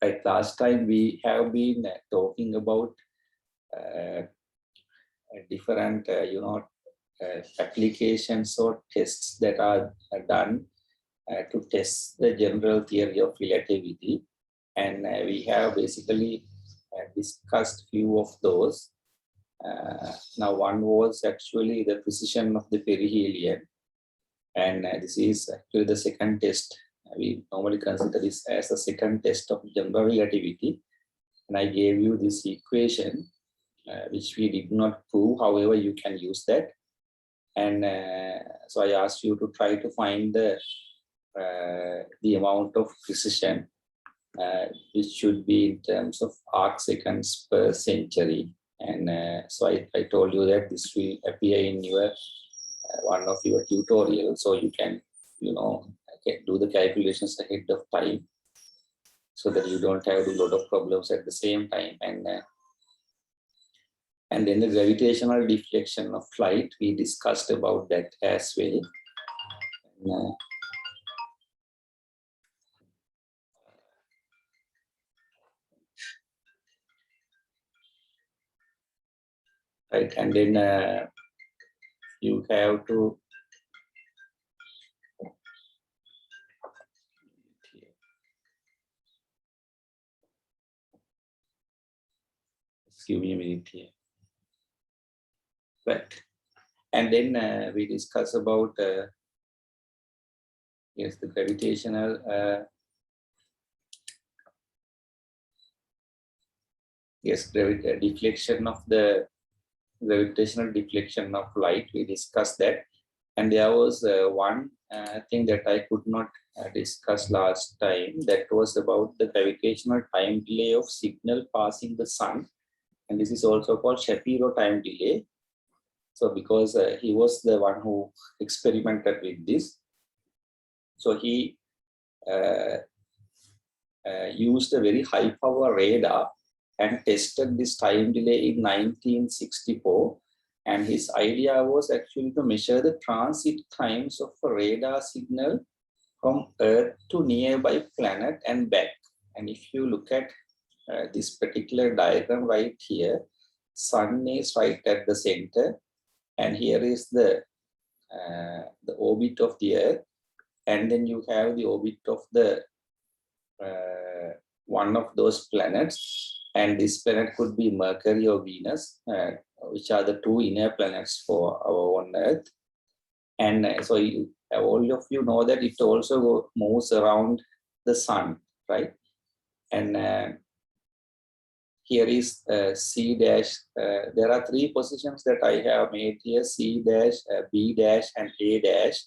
Right, last time we have been talking about different, applications or tests that are done to test the general theory of relativity. And we have basically discussed few of those. Now, one was actually the precision of the perihelion. And this is actually the second test. We normally consider this as the second test of general relativity. And I gave you this equation, which we did not prove. However, you can use that. And so I asked you to try to find the amount of precision, which should be in terms of arc seconds per century. And so I told you that this will appear in your one of your tutorials, so you can, do the calculations ahead of time, so that you don't have a lot of problems at the same time. And then the gravitational deflection of light, we discussed about that as well. Right, and then you have to give me a minute here. Right, and then we discuss about yes, the gravitational deflection of the gravitational deflection of light. We discussed that, and there was one thing that I could not discuss last time. That was about the gravitational time delay of signal passing the sun, and this is also called Shapiro time delay. So because he was the one who experimented with this, so he used a very high power radar and tested this time delay in 1964. And his idea was actually to measure the transit times of a radar signal from Earth to nearby planet and back. And if you look at this particular diagram right here, sun is right at the center, and here is the orbit of the Earth, and then you have the orbit of the one of those planets, and this planet could be Mercury or Venus, which are the two inner planets for our own Earth. And so all of you know that it also moves around the sun, right? And here is C dash. There are three positions that I have made here: C dash, B dash, and A dash.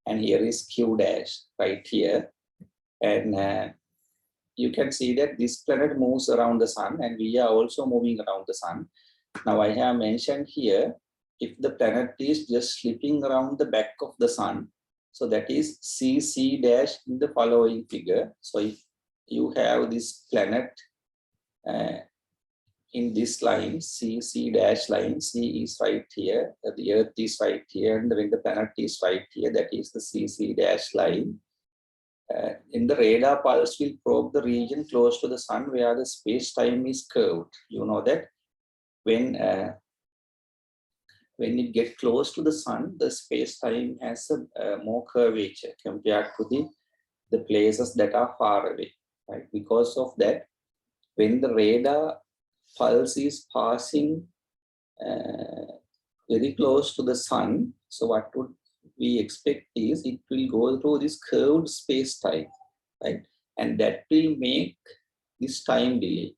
And here is Q dash right here. And you can see that this planet moves around the sun, and we are also moving around the sun. Now I have mentioned here, if the planet is just slipping around the back of the sun, so that is CC dash in the following figure. So if you have this planet in this line, CC dash line, C is right here, the Earth is right here, and when the planet is right here, that is the CC dash line. In the radar pulse will probe the region close to the sun where the space-time is curved. You know that when it gets close to the sun, the space-time has a more curvature compared to the places that are far away. Right? Because of that, when the radar pulse is passing very close to the sun, so what would we expect is it will go through this curved space-time, right? And that will make this time delay,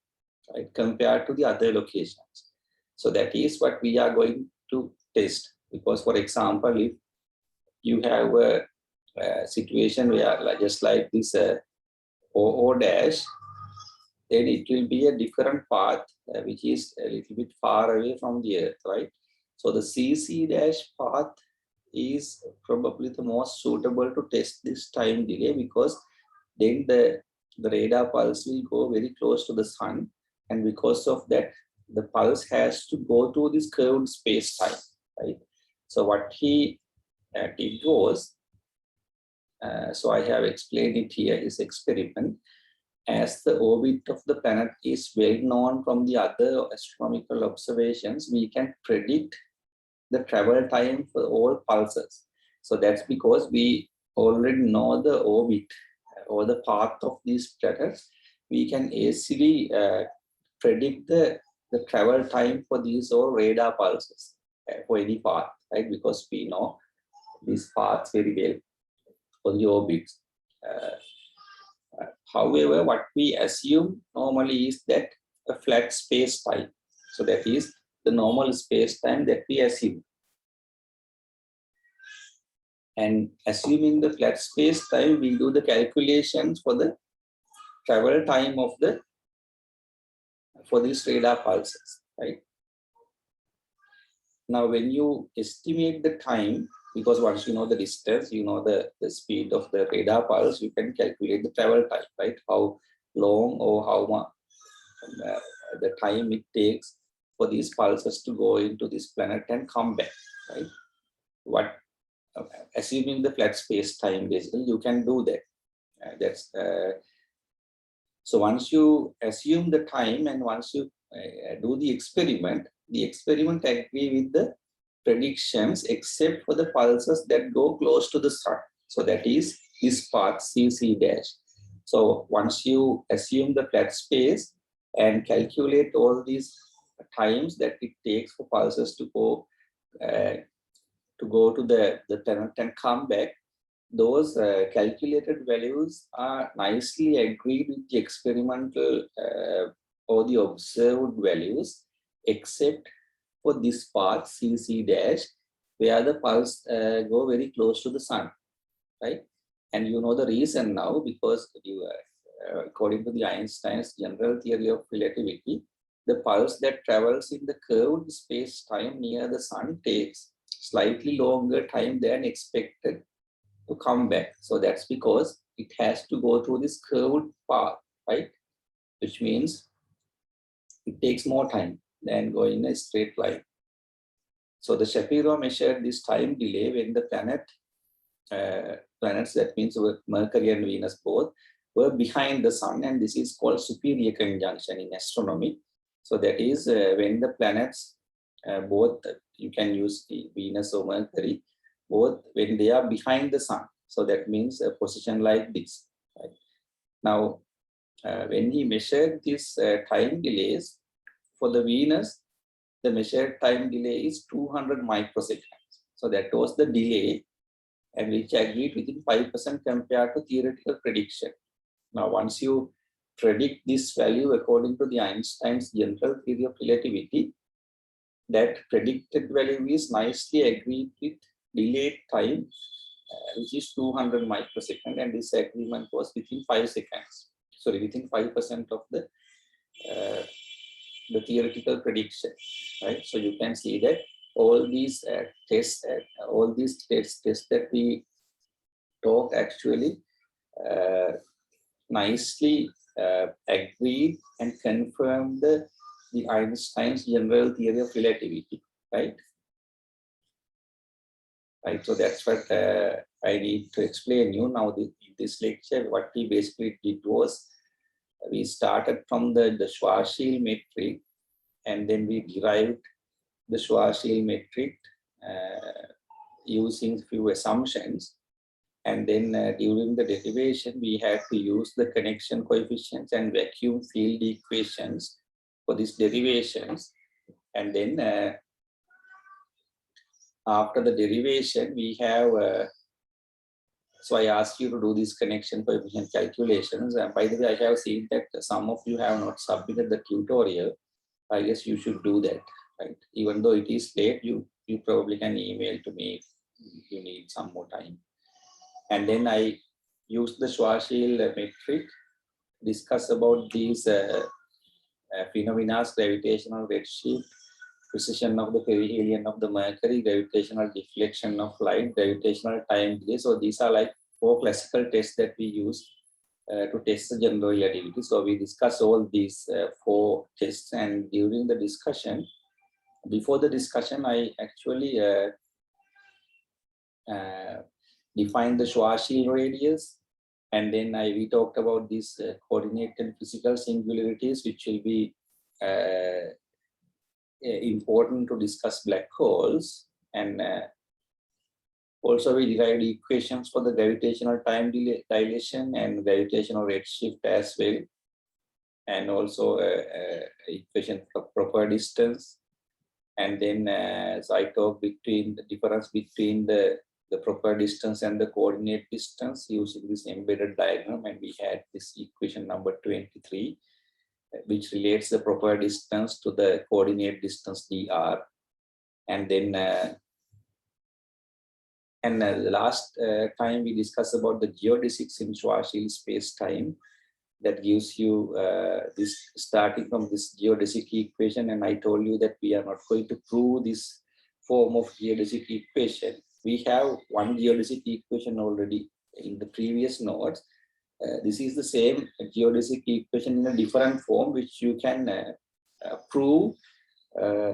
right, compared to the other locations. So that is what we are going to test. Because, for example, if you have a situation where just like this OO dash, then it will be a different path, which is a little bit far away from the Earth, right? So the CC dash path is probably the most suitable to test this time delay, because then the radar pulse will go very close to the sun, and because of that, the pulse has to go through this curved space-time, right? So what he did was, so I have explained it here, his experiment. as the orbit of the planet is well known from the other astronomical observations, we can predict the travel time for all pulses. So that's because we already know the orbit or the path of these planets. We can easily predict the travel time for these all radar pulses for any path, right? Because we know these paths very well for the orbits. However, what we assume normally is that a flat space time. So that is the normal space time that we assume. And assuming the flat space time, we do the calculations for the travel time of for these radar pulses, right? Now, when you estimate the time, because once you know the distance, you know the speed of the radar pulse, you can calculate the travel time, right? How long or how much the time it takes for these pulses to go into this planet and come back, right? What assuming the flat space time, basically, you can do that. So once you assume the time and once you do the experiment agree with the predictions except for the pulses that go close to the sun. So that is this path CC dash. So once you assume the flat space and calculate all these times that it takes for pulses to go to the planet and come back, those calculated values are nicely agreed with the experimental or the observed values, except for this part CC dash, where the pulse go very close to the sun, right? And you know the reason now, because according to the Einstein's general theory of relativity, the pulse that travels in the curved space-time near the sun takes slightly longer time than expected to come back. So that's because it has to go through this curved path, right? Which means it takes more time than going in a straight line. So the Shapiro measured this time delay when the planets, that means Mercury and Venus both, were behind the sun, and this is called superior conjunction in astronomy. So that is when the planets, both, you can use Venus or Mercury, both when they are behind the sun. So that means a position like this. Right? Now, when he measured this time delays for the Venus, the measured time delay is 200 microseconds. So that was the delay, and which agreed within 5% compared to theoretical prediction. Now, once you predict this value according to the Einstein's general theory of relativity, that predicted value is nicely agreed with delayed time, which is 200 microseconds, and this agreement was within 5 seconds. Sorry, within 5% of the theoretical prediction, right? So you can see that all these tests, tests that we talk actually nicely agreed and confirmed the Einstein's general theory of relativity, right? Right. So that's what I need to explain you now. In this lecture, what we basically did was we started from the Schwarzschild metric, and then we derived the Schwarzschild metric using few assumptions. And then during the derivation, we had to use the connection coefficients and vacuum field equations for these derivations. And then after the derivation, we have, so I asked you to do these connection coefficient calculations. And by the way, I have seen that some of you have not submitted the tutorial. I guess you should do that, right? Even though it is late, you probably can email to me if you need some more time. And then I used the Schwarzschild metric, discuss about these phenomena, gravitational redshift, precession of the perihelion of the Mercury, gravitational deflection of light, gravitational time delay. So these are like 4 classical tests that we use to test the general relativity. So we discuss all these 4 tests, and during the discussion, before the discussion, I actually define the Schwarzschild radius, And then we talked about these coordinated physical singularities, which will be important to discuss black holes. And also we derived equations for the gravitational time dilation and gravitational redshift as well. And also equation for proper distance. And then so I talked between the difference between the proper distance and the coordinate distance using this embedded diagram. And we had this equation number 23, which relates the proper distance to the coordinate distance dr. And then the last time we discussed about the geodesics in Schwarzschild space-time. That gives you this starting from this geodesic equation. And I told you that we are not going to prove this form of geodesic equation. We have one geodesic equation already in the previous notes. This is the same geodesic equation in a different form, which you can prove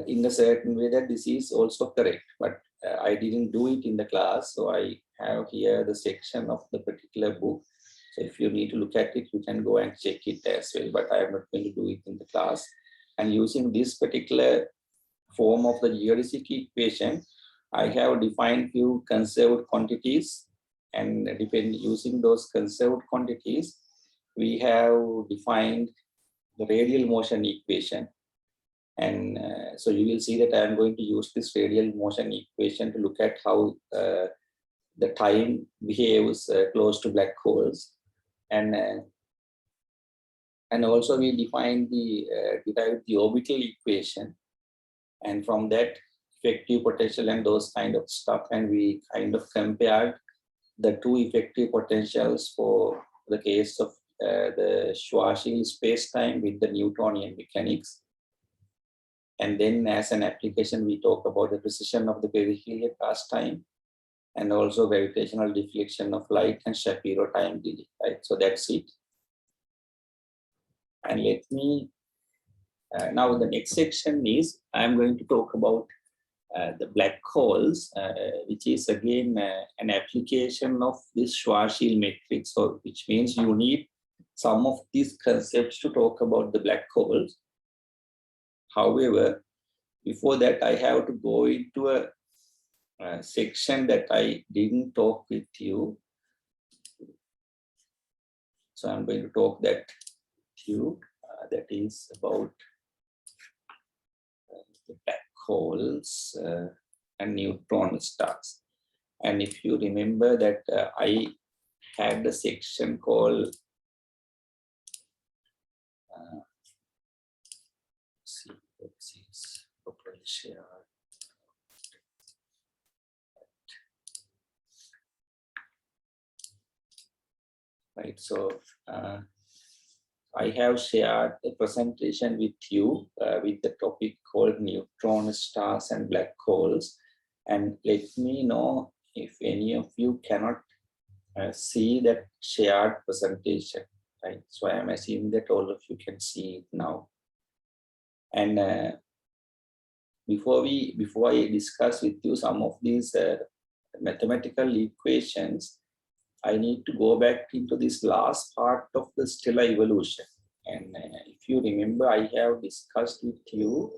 in a certain way that this is also correct. But I didn't do it in the class. So I have here the section of the particular book. So if you need to look at it, you can go and check it as well, but I am not going to do it in the class. And using this particular form of the geodesic equation, I have defined few conserved quantities, and using those conserved quantities, we have defined the radial motion equation. And so you will see that I am going to use this radial motion equation to look at how the time behaves close to black holes. And also we defined derived the orbital equation, and from that effective potential and those kind of stuff, and we kind of compared the two effective potentials for the case of the Schwarzschild space-time with the Newtonian mechanics. And then as an application, we talk about the precision of the perihelion pastime, and also gravitational deflection of light and Shapiro time delay, right? So that's it. And let me, now the next section is, I'm going to talk about the black holes, which is again an application of this Schwarzschild metric. So which means you need some of these concepts to talk about the black holes. However, before that, I have to go into a section that I didn't talk with you. So I'm going to talk that to you. That is about the black holes and neutron stars. And if you remember that I had a section called let's see, properly share. Right, so I have shared a presentation with you with the topic called neutron stars and black holes. And let me know if any of you cannot see that shared presentation. Right, so I am assuming that all of you can see it now. And before I discuss with you some of these mathematical equations, I need to go back into this last part of the stellar evolution. And if you remember, I have discussed with you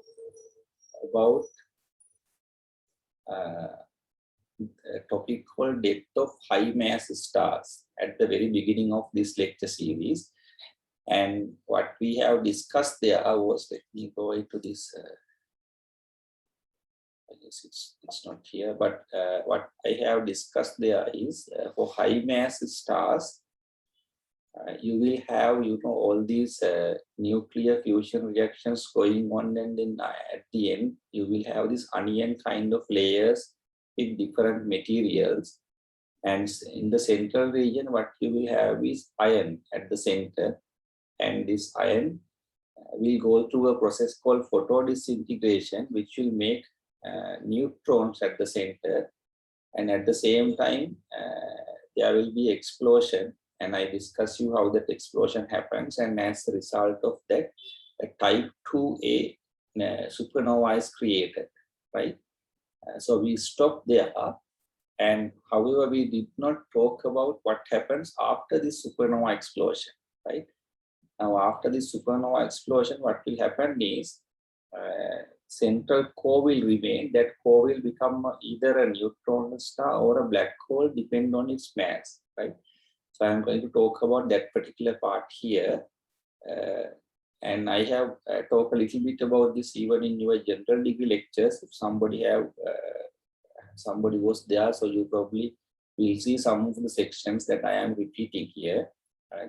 about a topic called depth of high mass stars at the very beginning of this lecture series. And what we have discussed there was, let me go into this. I guess it's not here, but what I have discussed there is for high mass stars, you will have, all these nuclear fusion reactions going on, and then at the end, you will have this onion kind of layers with different materials. And in the central region, what you will have is iron at the center. And this iron will go through a process called photodisintegration, which will make neutrons at the center. And at the same time, there will be explosion. And I discuss you how that explosion happens. And as a result of that, a type 2A supernova is created, right? So we stop there. And however, we did not talk about what happens after the supernova explosion, right? Now, after the supernova explosion, what will happen is central core will remain. That core will become either a neutron star or a black hole, depending on its mass, right? So I'm going to talk about that particular part here. And I have talked a little bit about this even in your general degree lectures. If somebody was there, so you probably will see some of the sections that I am repeating here.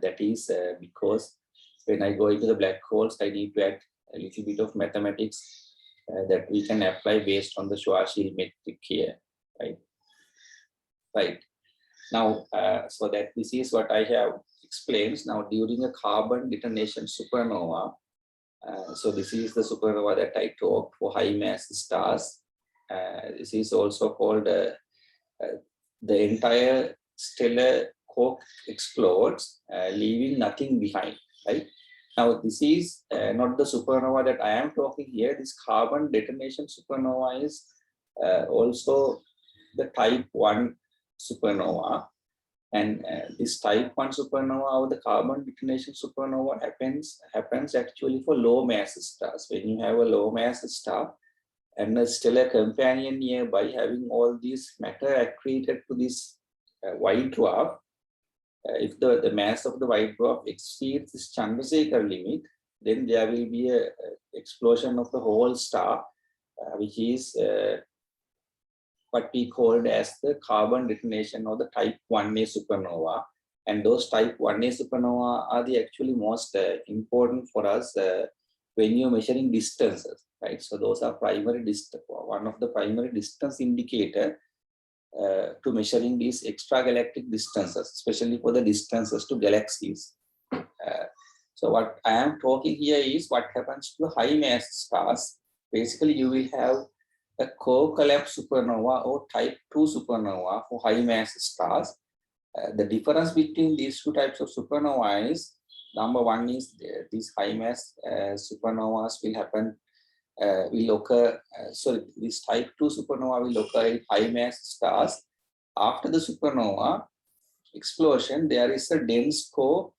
That is because when I go into the black holes, I need to add a little bit of mathematics that we can apply based on the Schwarzschild metric here, right? Right. Now, so that this is what I have explained. Now, during a carbon detonation supernova, so this is the supernova that I talked for high mass stars. This is also called the entire stellar core explodes, leaving nothing behind, right? Now, this is not the supernova that I am talking here. This carbon detonation supernova is also the type 1 supernova. And this type 1 supernova or the carbon detonation supernova happens actually for low mass stars. When you have a low mass star and a stellar companion nearby having all these matter accreted to this white dwarf, if the mass of the white dwarf exceeds this Chandrasekhar limit, then there will be a explosion of the whole star, which is what we called as the carbon detonation or the type 1A supernova. And those type 1A supernova are the actually most important for us when you're measuring distances, right? So those are primary distance, one of the primary distance indicator to measuring these extragalactic distances, especially for the distances to galaxies. So what I am talking here is what happens to high mass stars. Basically, you will have a core collapse supernova or type 2 supernova for high mass stars. The difference between these two types of supernova is, number one is these high mass supernovas will happen, will occur, sorry, this type 2 supernova will occur in high mass stars. After the supernova explosion, there is a dense core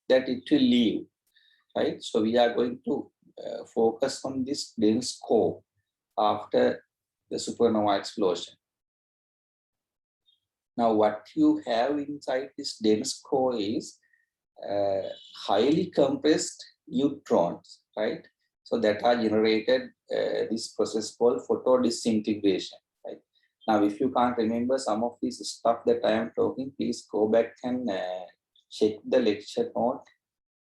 that it will leave, right? So we are going to focus on this dense core after the supernova explosion. Now, what you have inside this dense core is highly compressed neutrons, right? So that are generated this process called photodisintegration, right? Now, if you can't remember some of this stuff that I am talking, please go back and check the lecture note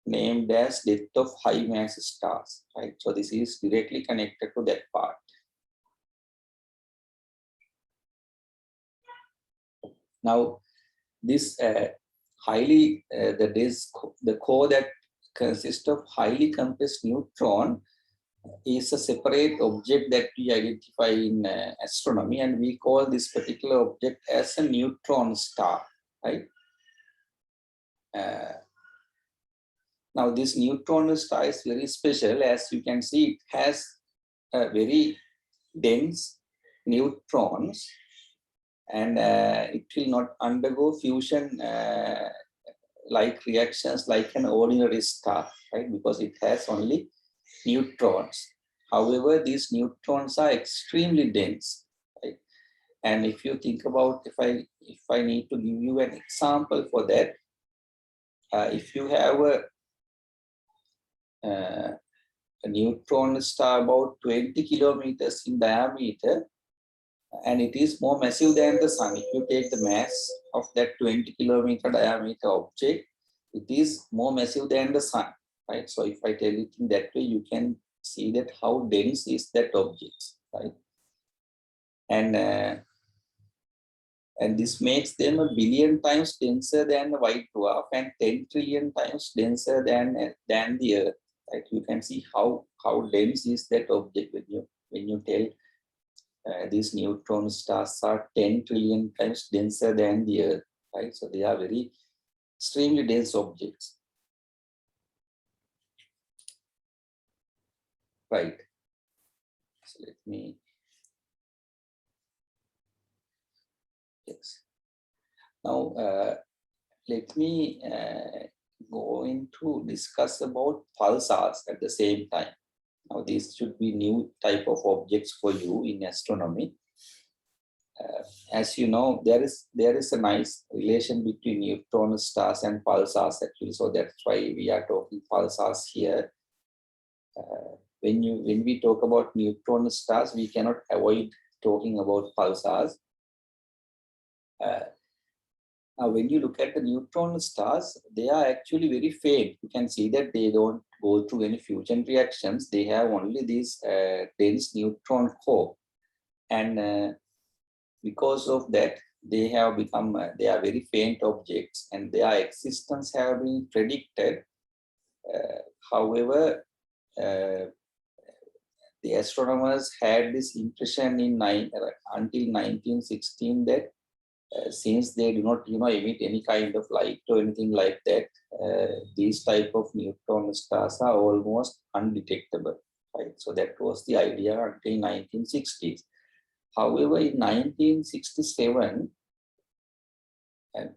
named as depth of high mass stars, right? So this is directly connected to that part. Now, this the core that consists of highly compressed neutron is a separate object that we identify in astronomy, and we call this particular object as a neutron star, right? Now, this neutron star is very special. As you can see, it has a very dense neutrons, and it will not undergo fusion like reactions like an ordinary star, right? Because it has only neutrons. However, these neutrons are extremely dense, right? And if you think about, if I need to give you an example for that, if you have a neutron star about 20 kilometers in diameter, and it is more massive than the sun. If you take the mass of that 20 kilometer diameter object, it is more massive than the sun, right? So if I tell it in that way, you can see that how dense is that object, right? And this makes them a billion times denser than the white dwarf and 10 trillion times denser than the Earth, right? You can see how dense is that object when you tell these neutron stars are 10 trillion times denser than the Earth, right? So they are very extremely dense objects, right? So let me. Yes. Now, let me go into discuss about pulsars at the same time. Now, these should be new type of objects for you in astronomy. As you know, there is a nice relation between neutron stars and pulsars actually. So that's why we are talking pulsars here. When we talk about neutron stars, we cannot avoid talking about pulsars. Now, when you look at the neutron stars, they are actually very faint. You can see that they don't go through any fusion reactions. They have only this dense neutron core, and because of that, they have become they are very faint objects, and their existence have been predicted. However, the astronomers had this impression until 1916 that since they do not emit any kind of light or anything like that, these type of neutron stars are almost undetectable, right? So that was the idea until 1960s. However, in 1967,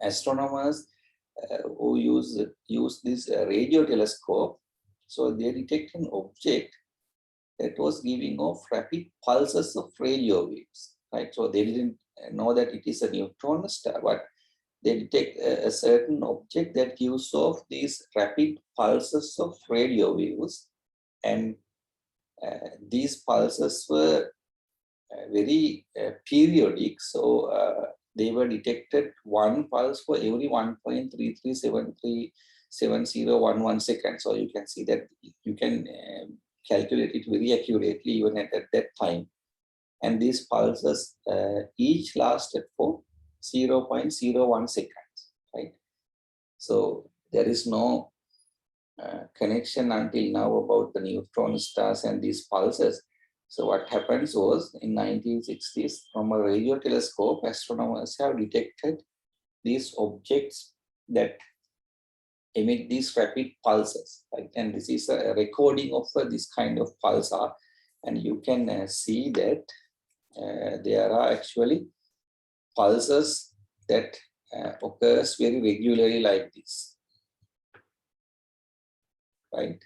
astronomers who use this radio telescope, so they detect an object that was giving off rapid pulses of radio waves, right? So they didn't know that it is a neutron star, but they detect a certain object that gives off these rapid pulses of radio waves, and these pulses were very periodic. So they were detected one pulse for every 1.33737011 seconds. So you can see that you can calculate it very accurately even at that time. And these pulses each lasted for 0.01 seconds, right? So there is no connection until now about the neutron stars and these pulses. So what happens was in 1960s, from a radio telescope, astronomers have detected these objects that emit these rapid pulses, right? And this is a recording of this kind of pulsar, and you can see that there are actually pulses that occurs very regularly like this, right?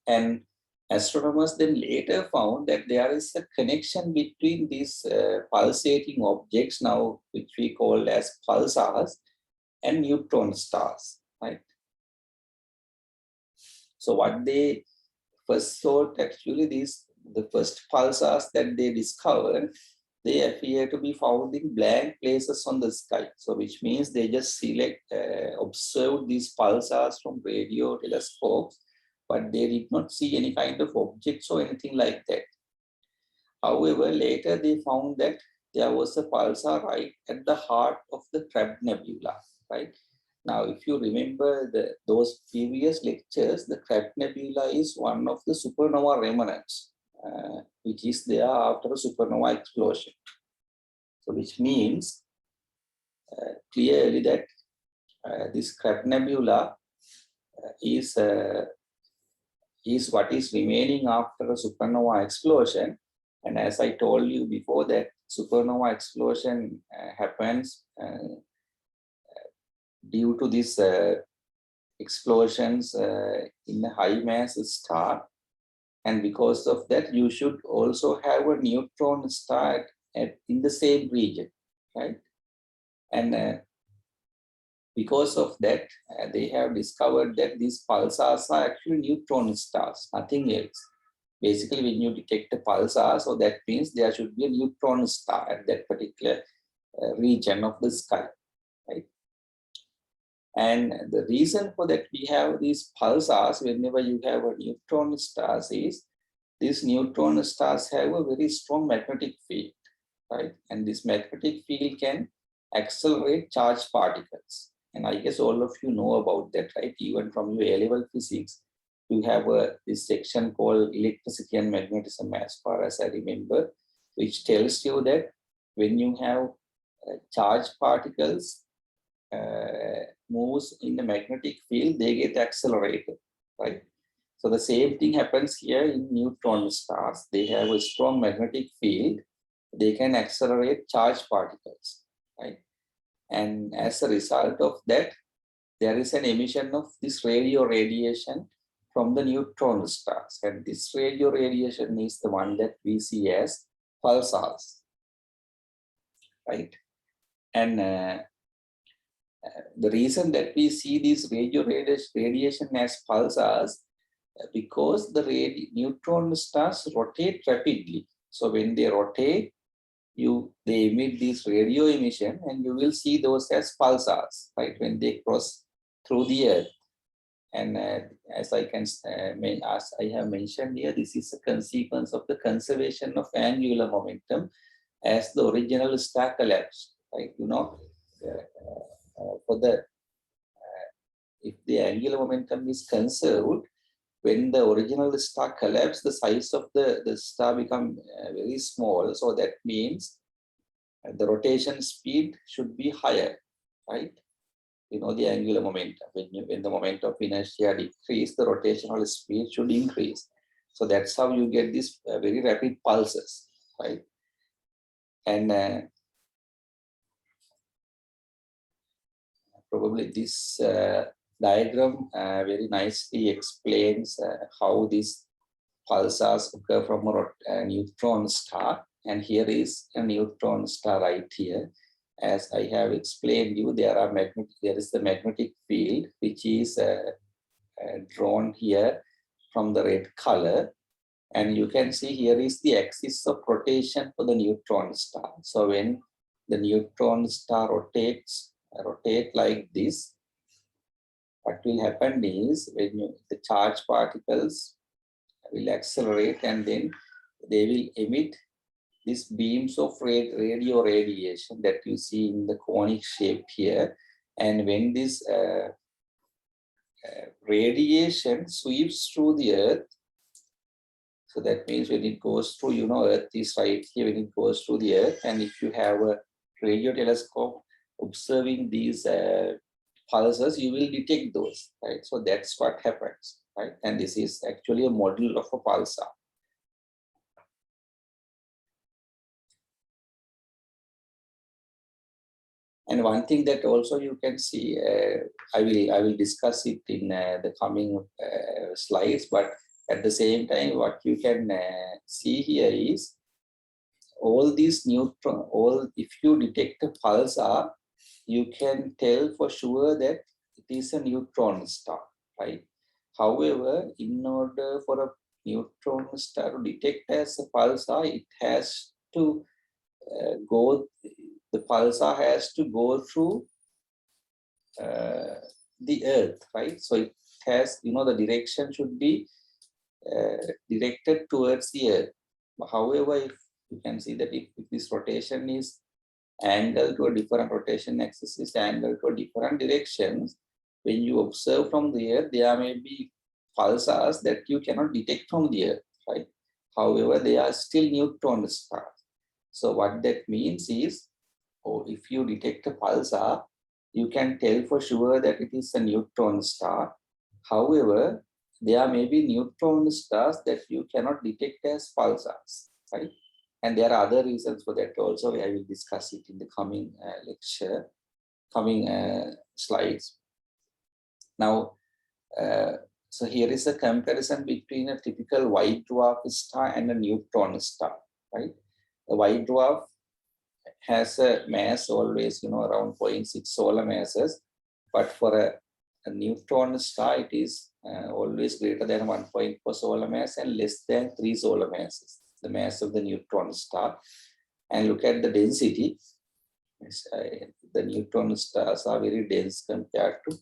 And astronomers then later found that there is a connection between these pulsating objects, now which we call as pulsars, and neutron stars, right? So what they first thought, actually, the first pulsars that they discovered, they appear to be found in blank places on the sky. So which means they just observed these pulsars from radio telescopes, but they did not see any kind of objects or anything like that. However, later they found that there was a pulsar right at the heart of the Crab Nebula, right? Now, if you remember those previous lectures, the Crab Nebula is one of the supernova remnants, which is there after a supernova explosion. So, which means clearly that this Crab Nebula is what is remaining after a supernova explosion. And as I told you before, that supernova explosion happens due to these explosions in a high mass star. And because of that, you should also have a neutron star in the same region, right? And because of that, they have discovered that these pulsars are actually neutron stars, nothing else. Basically, when you detect a pulsar, so that means there should be a neutron star at that particular region of the sky, right? And the reason for that we have these pulsars whenever you have a neutron stars is these neutron stars have a very strong magnetic field, right? And this magnetic field can accelerate charged particles. And I guess all of you know about that, right? Even from your A-level physics, you have this section called electricity and magnetism, as far as I remember, which tells you that when you have charged particles moves in the magnetic field, they get accelerated, right? So the same thing happens here in neutron stars. They have a strong magnetic field, they can accelerate charged particles, right? And as a result of that, there is an emission of this radio radiation from the neutron stars. And this radio radiation is the one that we see as pulsars, right? And the reason that we see this radio radiation as pulsars, because the neutron stars rotate rapidly. So when they rotate, they emit this radio emission, and you will see those as pulsars, right? When they cross through the Earth. And as I have mentioned here, this is a consequence of the conservation of angular momentum as the original star collapsed, right? If the angular momentum is conserved, when the original star collapsed, the size of the star become very small. So that means the rotation speed should be higher, right? The angular momentum. When the moment of inertia decrease, the rotational speed should increase. So that's how you get these very rapid pulses, right? And probably this diagram very nicely explains how these pulsars occur from a neutron star. And here is a neutron star right here. As I have explained you, there is the magnetic field, which is drawn here from the red color. And you can see here is the axis of rotation for the neutron star. So when the neutron star rotate like this, what will happen is when the charged particles will accelerate, and then they will emit these beams of radio radiation that you see in the conic shape here. And when this radiation sweeps through the Earth, so that means when it goes through, Earth is right here, when it goes through the Earth, and if you have a radio telescope observing these pulses, you will detect those, right? So that's what happens, right? And this is actually a model of a pulsar. And one thing that also you can see, I will discuss it in the coming slides, but at the same time, what you can see here is all these if you detect a pulsar, you can tell for sure that it is a neutron star, right? However, in order for a neutron star to detect as a pulsar, it has to the pulsar has to go through the Earth, right? So it has, the direction should be directed towards the Earth. However, if you can see that if this rotation is angled to a different rotation axis, is angled to a different directions, when you observe from the Earth, there may be pulsars that you cannot detect from the Earth, right? However, they are still neutron stars. So what that means is, if you detect a pulsar, you can tell for sure that it is a neutron star. However, there may be neutron stars that you cannot detect as pulsars, right? And there are other reasons for that also. I will discuss it in the coming slides. Now, so here is a comparison between a typical white dwarf star and a neutron star, right? The white dwarf has a mass always, around 0.6 solar masses, but for a neutron star, it is always greater than 1.4 solar mass and less than 3 solar masses, the mass of the neutron star. And look at the density. The neutron stars are very dense compared to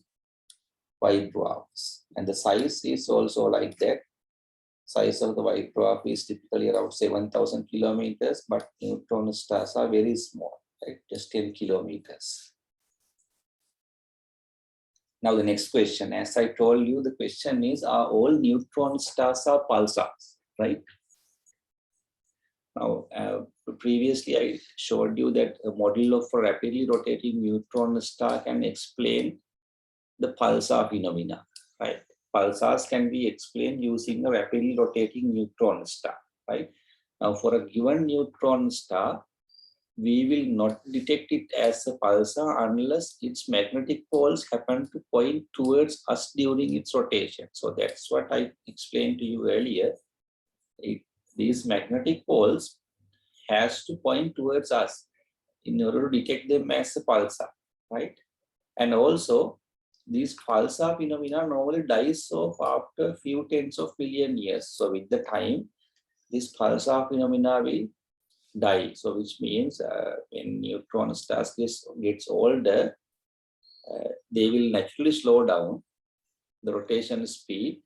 white dwarfs. And the size is also like that. Size of the white dwarf is typically around 7,000 kilometers, but neutron stars are very small, right? Just 10 kilometers. Now the next question, as I told you, the question is, are all neutron stars are pulsars, right? Now, previously I showed you that a model of a rapidly rotating neutron star can explain the pulsar phenomena, right? Pulsars can be explained using a rapidly rotating neutron star, right? Now, for a given neutron star, we will not detect it as a pulsar unless its magnetic poles happen to point towards us during its rotation. So that's what I explained to you earlier. These magnetic poles has to point towards us in order to detect them as a pulsar, right? And also, these pulsar phenomena normally dies off after a few tens of billion years. So with the time, this pulsar phenomena will die. So which means when neutron stars gets older, they will naturally slow down the rotation speed,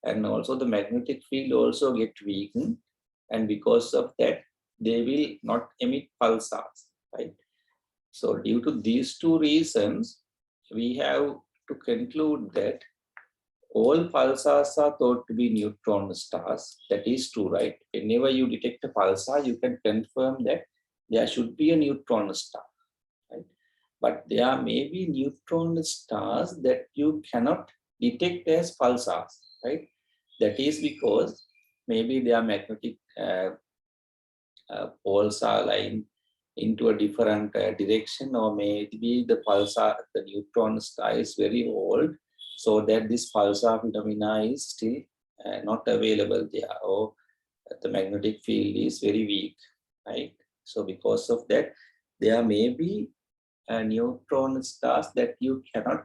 and also the magnetic field also get weakened, and because of that they will not emit pulsars, right? So due to these two reasons, we have to conclude that all pulsars are thought to be neutron stars. That is true, right? Whenever you detect a pulsar, you can confirm that there should be a neutron star, right? But there may be neutron stars that you cannot detect as pulsars, right? That is because maybe their magnetic poles are lying into a different direction, or maybe the pulsar, the neutron star is very old, so that this pulsar phenomena is still not available there, or the magnetic field is very weak, right? So because of that, there may be neutron stars that you cannot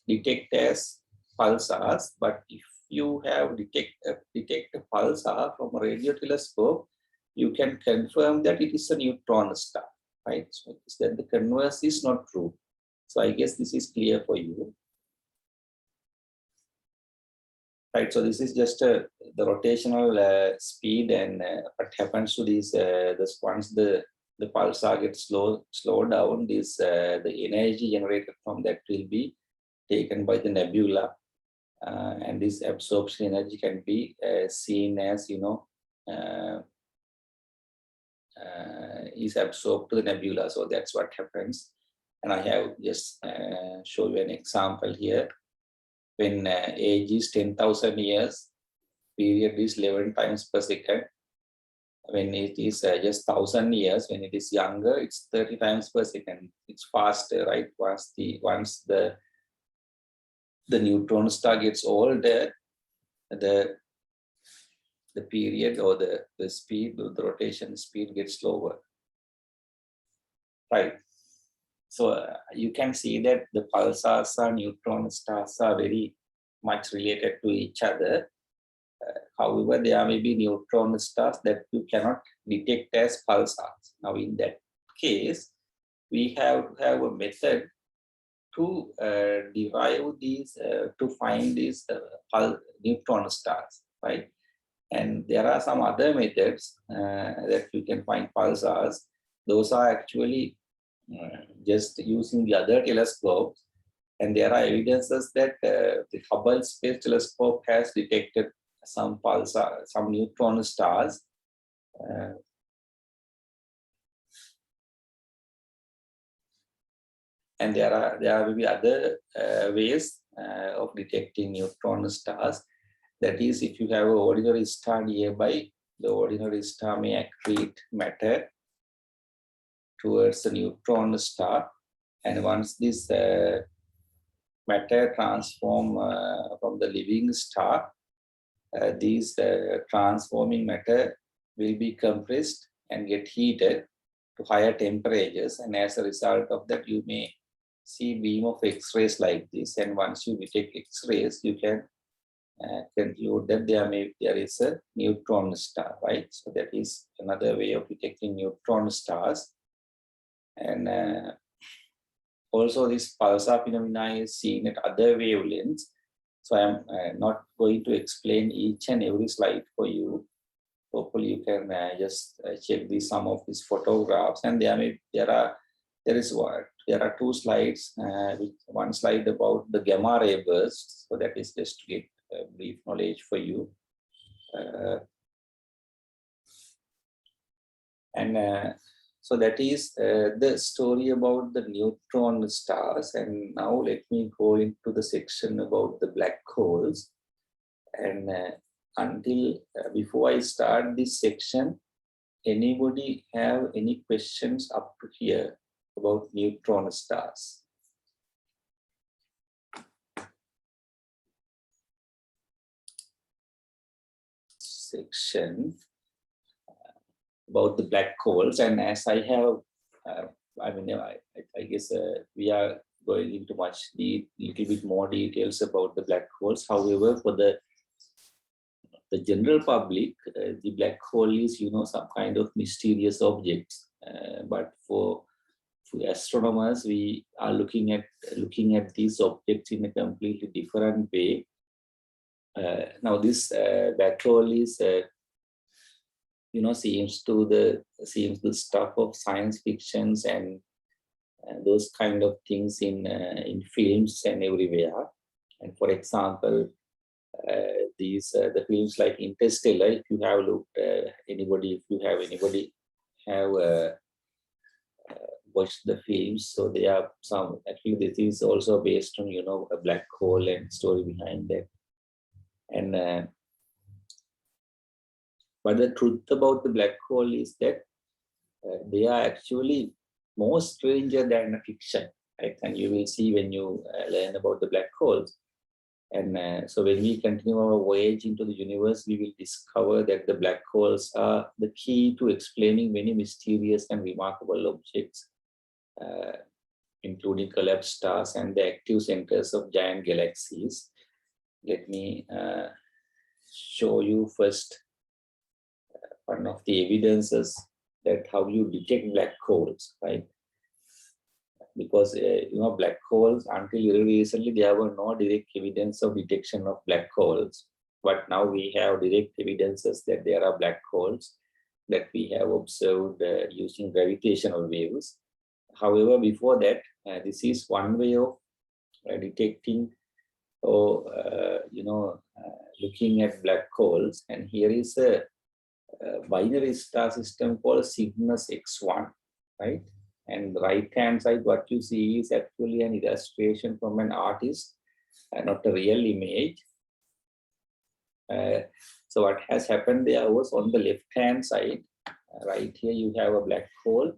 detect as pulsars, but if you have detect a pulsar from a radio telescope, you can confirm that it is a neutron star, right? So then the converse is not true. So I guess this is clear for you, right? So this is just the rotational speed, and what happens to these this once the pulsar gets slow down, this the energy generated from that will be taken by the nebula, and this absorption energy can be seen as, you know, is absorbed to the nebula. So that's what happens. And I have just show you an example here. When age is 10,000 years, period is 11 times per second. When it is just 1,000 years, when it is younger, it's 30 times per second. It's faster, right? Once the neutron star gets older, the period, or the speed, the rotation speed gets slower, right? So you can see that the pulsars or neutron stars are very much related to each other. However, there may be neutron stars that you cannot detect as pulsars. Now, in that case, we have to have a method to derive these, to find these neutron stars, right? And there are some other methods that you can find pulsars. Those are actually just using the other telescopes. And there are evidences that the Hubble Space Telescope has detected some pulsar, some neutron stars. And there will be other ways of detecting neutron stars. That is, if you have an ordinary star nearby, the ordinary star may accrete matter towards the neutron star. And once this matter transform from the living star, these transforming matter will be compressed and get heated to higher temperatures. And as a result of that, you may see beam of X-rays like this. And once you detect X-rays, you can conclude that there is a neutron star, right? So that is another way of detecting neutron stars. And also this pulsar phenomena is seen at other wavelengths. So I am not going to explain each and every slide for you. Hopefully you can just check some of these photographs, and there are two slides. One slide about the gamma ray burst. So that is just to get brief knowledge for you. So that is the story about the neutron stars. And now let me go into the section about the black holes. And before I start this section, anybody have any questions up to here about neutron stars? Section about the black holes, and as I have, I guess we are going into little bit more details about the black holes. However, for the general public, the black hole is, some kind of mysterious objects. But for astronomers, we are looking at these objects in a completely different way. Now, this black hole is, seems the stuff of science fictions and those kind of things in films and everywhere. And for example, the films like Interstellar, if you have looked, anybody have watched the films, so there are some, actually this is also based on, a black hole and story behind that. And but the truth about the black hole is that they are actually more stranger than a fiction, right? And you will see when you learn about the black holes. And so when we continue our voyage into the universe, we will discover that the black holes are the key to explaining many mysterious and remarkable objects, including collapsed stars and the active centers of giant galaxies. Let me show you first one of the evidences that how you detect black holes, right? Because black holes, until very recently there were no direct evidence of detection of black holes, but now we have direct evidences that there are black holes that we have observed using gravitational waves. However, before that, this is one way of detecting or looking at black holes. And here is a binary star system called Cygnus X1, right? And the right-hand side, what you see is actually an illustration from an artist, not a real image. So what has happened there was, on the left-hand side, right here, you have a black hole,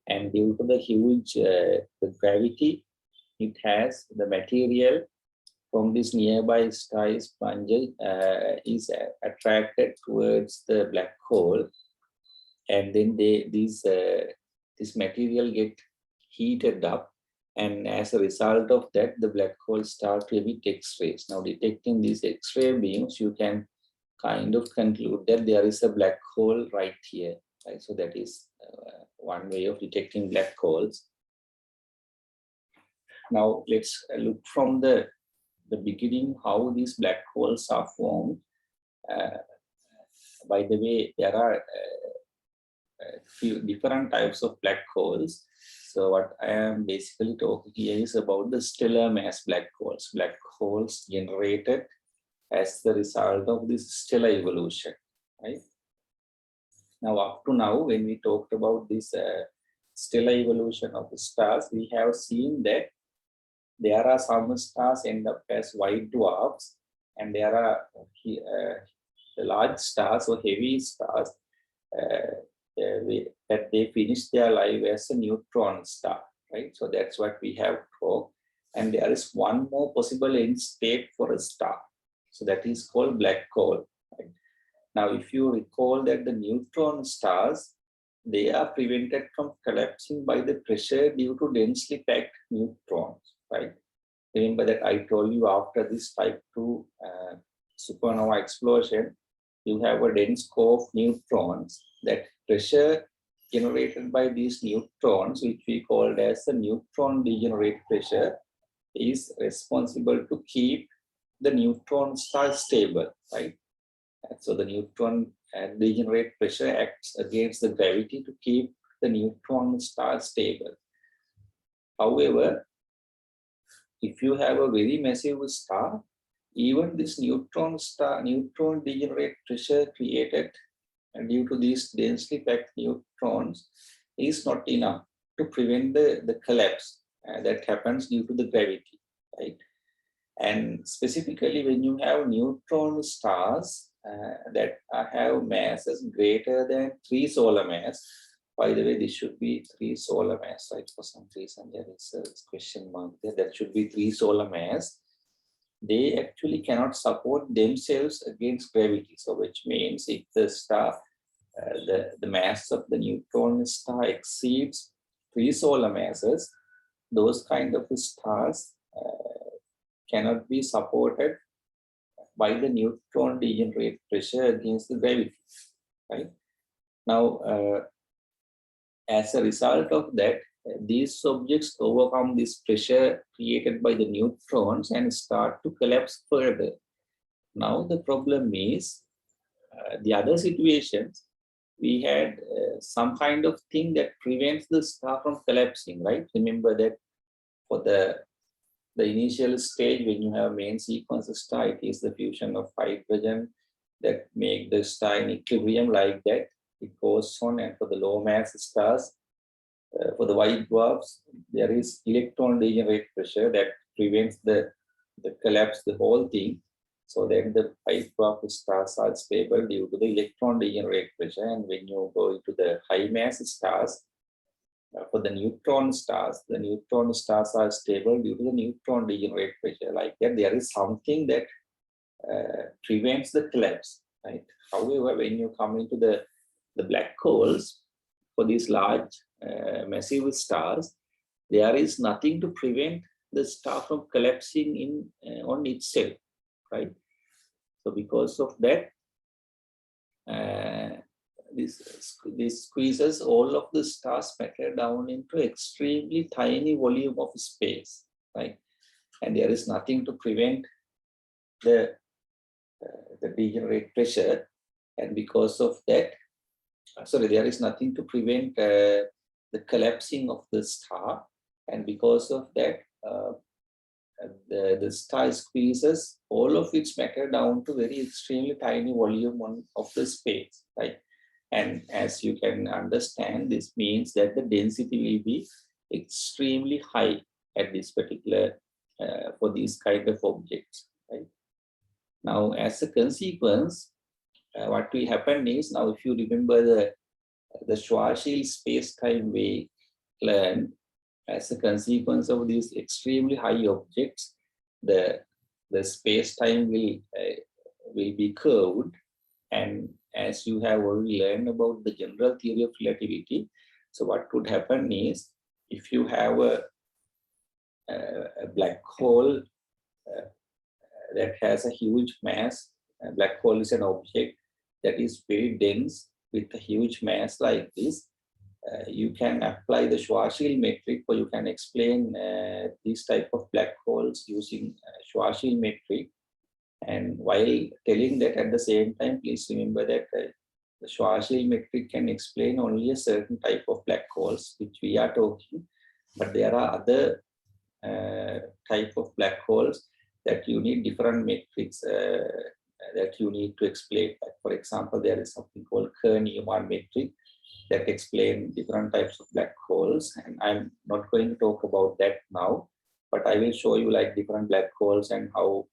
and due to the huge the gravity, it has the material from this nearby star sponge is attracted towards the black hole, and then this material get heated up, and as a result of that, the black holes start to emit X-rays. Now, detecting these X-ray beams, you can kind of conclude that there is a black hole right here, right? So that is one way of detecting black holes. Now, let's look from the beginning how these black holes are formed. By the way, there are few different types of black holes. So what I am basically talking here is about the stellar mass black holes generated as the result of this stellar evolution, right? Now, up to now, when we talked about this stellar evolution of the stars, we have seen that there are some stars end up as white dwarfs, and there are the large stars or heavy stars that they finish their life as a neutron star, right? So that's what we have talked. And there is one more possible end state for a star. So that is called black hole, right? Now, if you recall that the neutron stars, they are prevented from collapsing by the pressure due to densely packed neutrons, right? Remember that I told you after this type 2 supernova explosion, you have a dense core of neutrons. That pressure generated by these neutrons, which we called as the neutron degenerate pressure, is responsible to keep the neutron star stable, right? So the neutron degenerate pressure acts against the gravity to keep the neutron star stable. However, if you have a very massive star, even this neutron degenerate pressure created and due to these densely packed neutrons is not enough to prevent the collapse that happens due to the gravity, right? And specifically, when you have neutron stars, that have masses greater than 3 solar mass. By the way, this should be 3 solar mass, right? For some reason, there is a question mark there. That should be 3 solar mass. They actually cannot support themselves against gravity. So, which means if the star, the mass of the neutron star exceeds 3 solar masses, those kind of stars cannot be supported by the neutron degenerate pressure against the gravity, right? Now, as a result of that, these objects overcome this pressure created by the neutrons and start to collapse further. Now the problem is the other situations, we had some kind of thing that prevents the star from collapsing, right? Remember that for the initial stage, when you have main sequence star, it is the fusion of hydrogen that make the star in equilibrium like that. It goes on, and for the low mass stars, for the white dwarfs, there is electron degenerate pressure that prevents the collapse, the whole thing. So then the white dwarf stars are stable due to the electron degenerate pressure. And when you go into the high mass stars, for the neutron stars are stable due to the neutron degenerate pressure. Like that, there is something that prevents the collapse, right? However, when you come into the black holes, for these large massive stars, there is nothing to prevent the star from collapsing in on itself, right? So because of that, this squeezes all of the stars matter down into extremely tiny volume of space, right? And there is nothing to prevent the degenerate pressure, and because of that, there is nothing to prevent the collapsing of the star, and because of that, the star squeezes all of its matter down to very extremely tiny volume of the space, right? And as you can understand, this means that the density will be extremely high at this particular, for these kind of objects, right? Now, as a consequence, what will happen is, now if you remember the Schwarzschild space-time we learned, as a consequence of these extremely high objects, the space-time will be curved. And as you have already learned about the general theory of relativity, so what could happen is, if you have a black hole that has a huge mass, a black hole is an object that is very dense with a huge mass like this, you can apply the Schwarzschild metric, or you can explain these type of black holes using Schwarzschild metric. And while telling that, at the same time, please remember that the Schwarzschild metric can explain only a certain type of black holes which we are talking, but there are other type of black holes that you need different metrics that you need to explain. Like, for example, there is something called Kerr-Newman metric that explain different types of black holes, and I'm not going to talk about that now, but I will show you like different black holes and how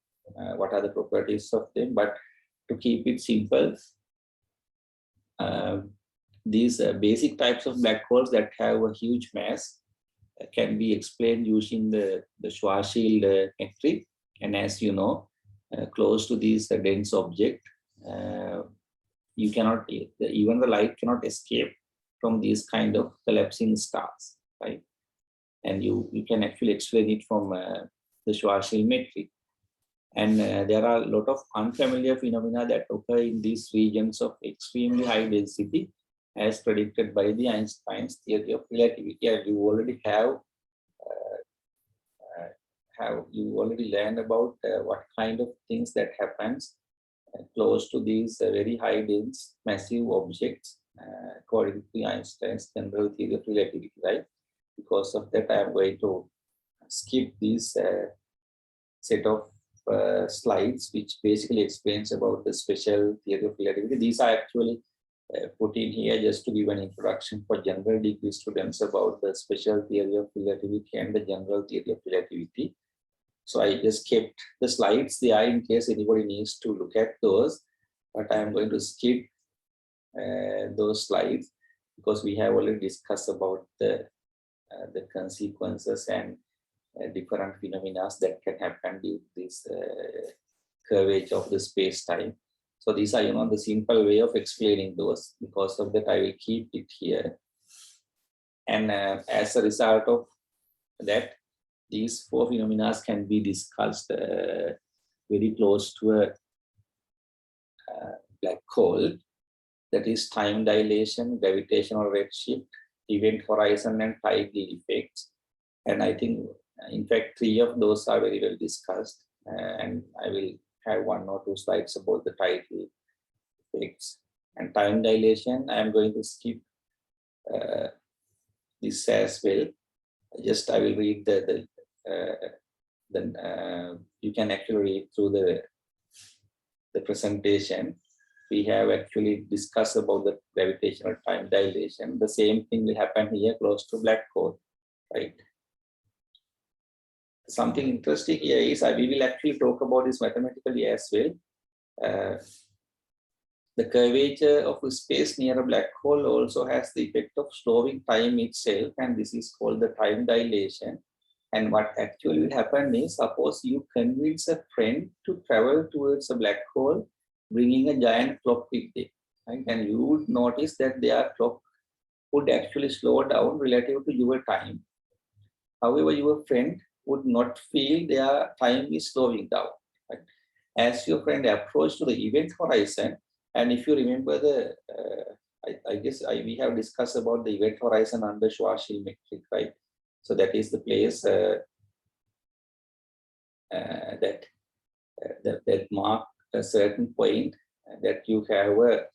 what are the properties of them. But to keep it simple, these basic types of black holes that have a huge mass can be explained using the Schwarzschild metric. And as you know, close to these dense object, you cannot, even the light cannot escape from these kind of collapsing stars, right? And you can actually explain it from the Schwarzschild metric. And there are a lot of unfamiliar phenomena that occur in these regions of extremely high density, as predicted by the Einstein's theory of relativity. And you already have you already learned about what kind of things that happens close to these very high dense massive objects according to Einstein's general theory of relativity, right? Because of that, I am going to skip this set of slides which basically explains about the special theory of relativity. These are actually put in here just to give an introduction for general degree students about the special theory of relativity and the general theory of relativity. So I just kept the slides there in case anybody needs to look at those. but I am going to skip those slides because we have already discussed about the consequences and different phenomena that can happen due to this curvature of the space-time. So these are, the simple way of explaining those. Because of that, I will keep it here. And as a result of that, these four phenomena can be discussed very close to a black hole. That is time dilation, gravitational redshift, event horizon, and tidal effects. And I think, in fact, three of those are very well discussed. And I will have one or two slides about the tidal effects. And time dilation, I am going to skip this as well. I will read you can actually read through the presentation. We have actually discussed about the gravitational time dilation. The same thing will happen here close to black hole, right? Something interesting here is we will actually talk about this mathematically as well. The curvature of a space near a black hole also has the effect of slowing time itself, and this is called the time dilation. And what actually will happen is, suppose you convince a friend to travel towards a black hole, bringing a giant clock with them, right? And you would notice that their clock would actually slow down relative to your time. However, your friend would not feel their time is slowing down, right? As your friend approached to the event horizon, and if you remember I guess we have discussed about the event horizon under Schwarzschild metric, right? So that is the place that mark a certain point that you have a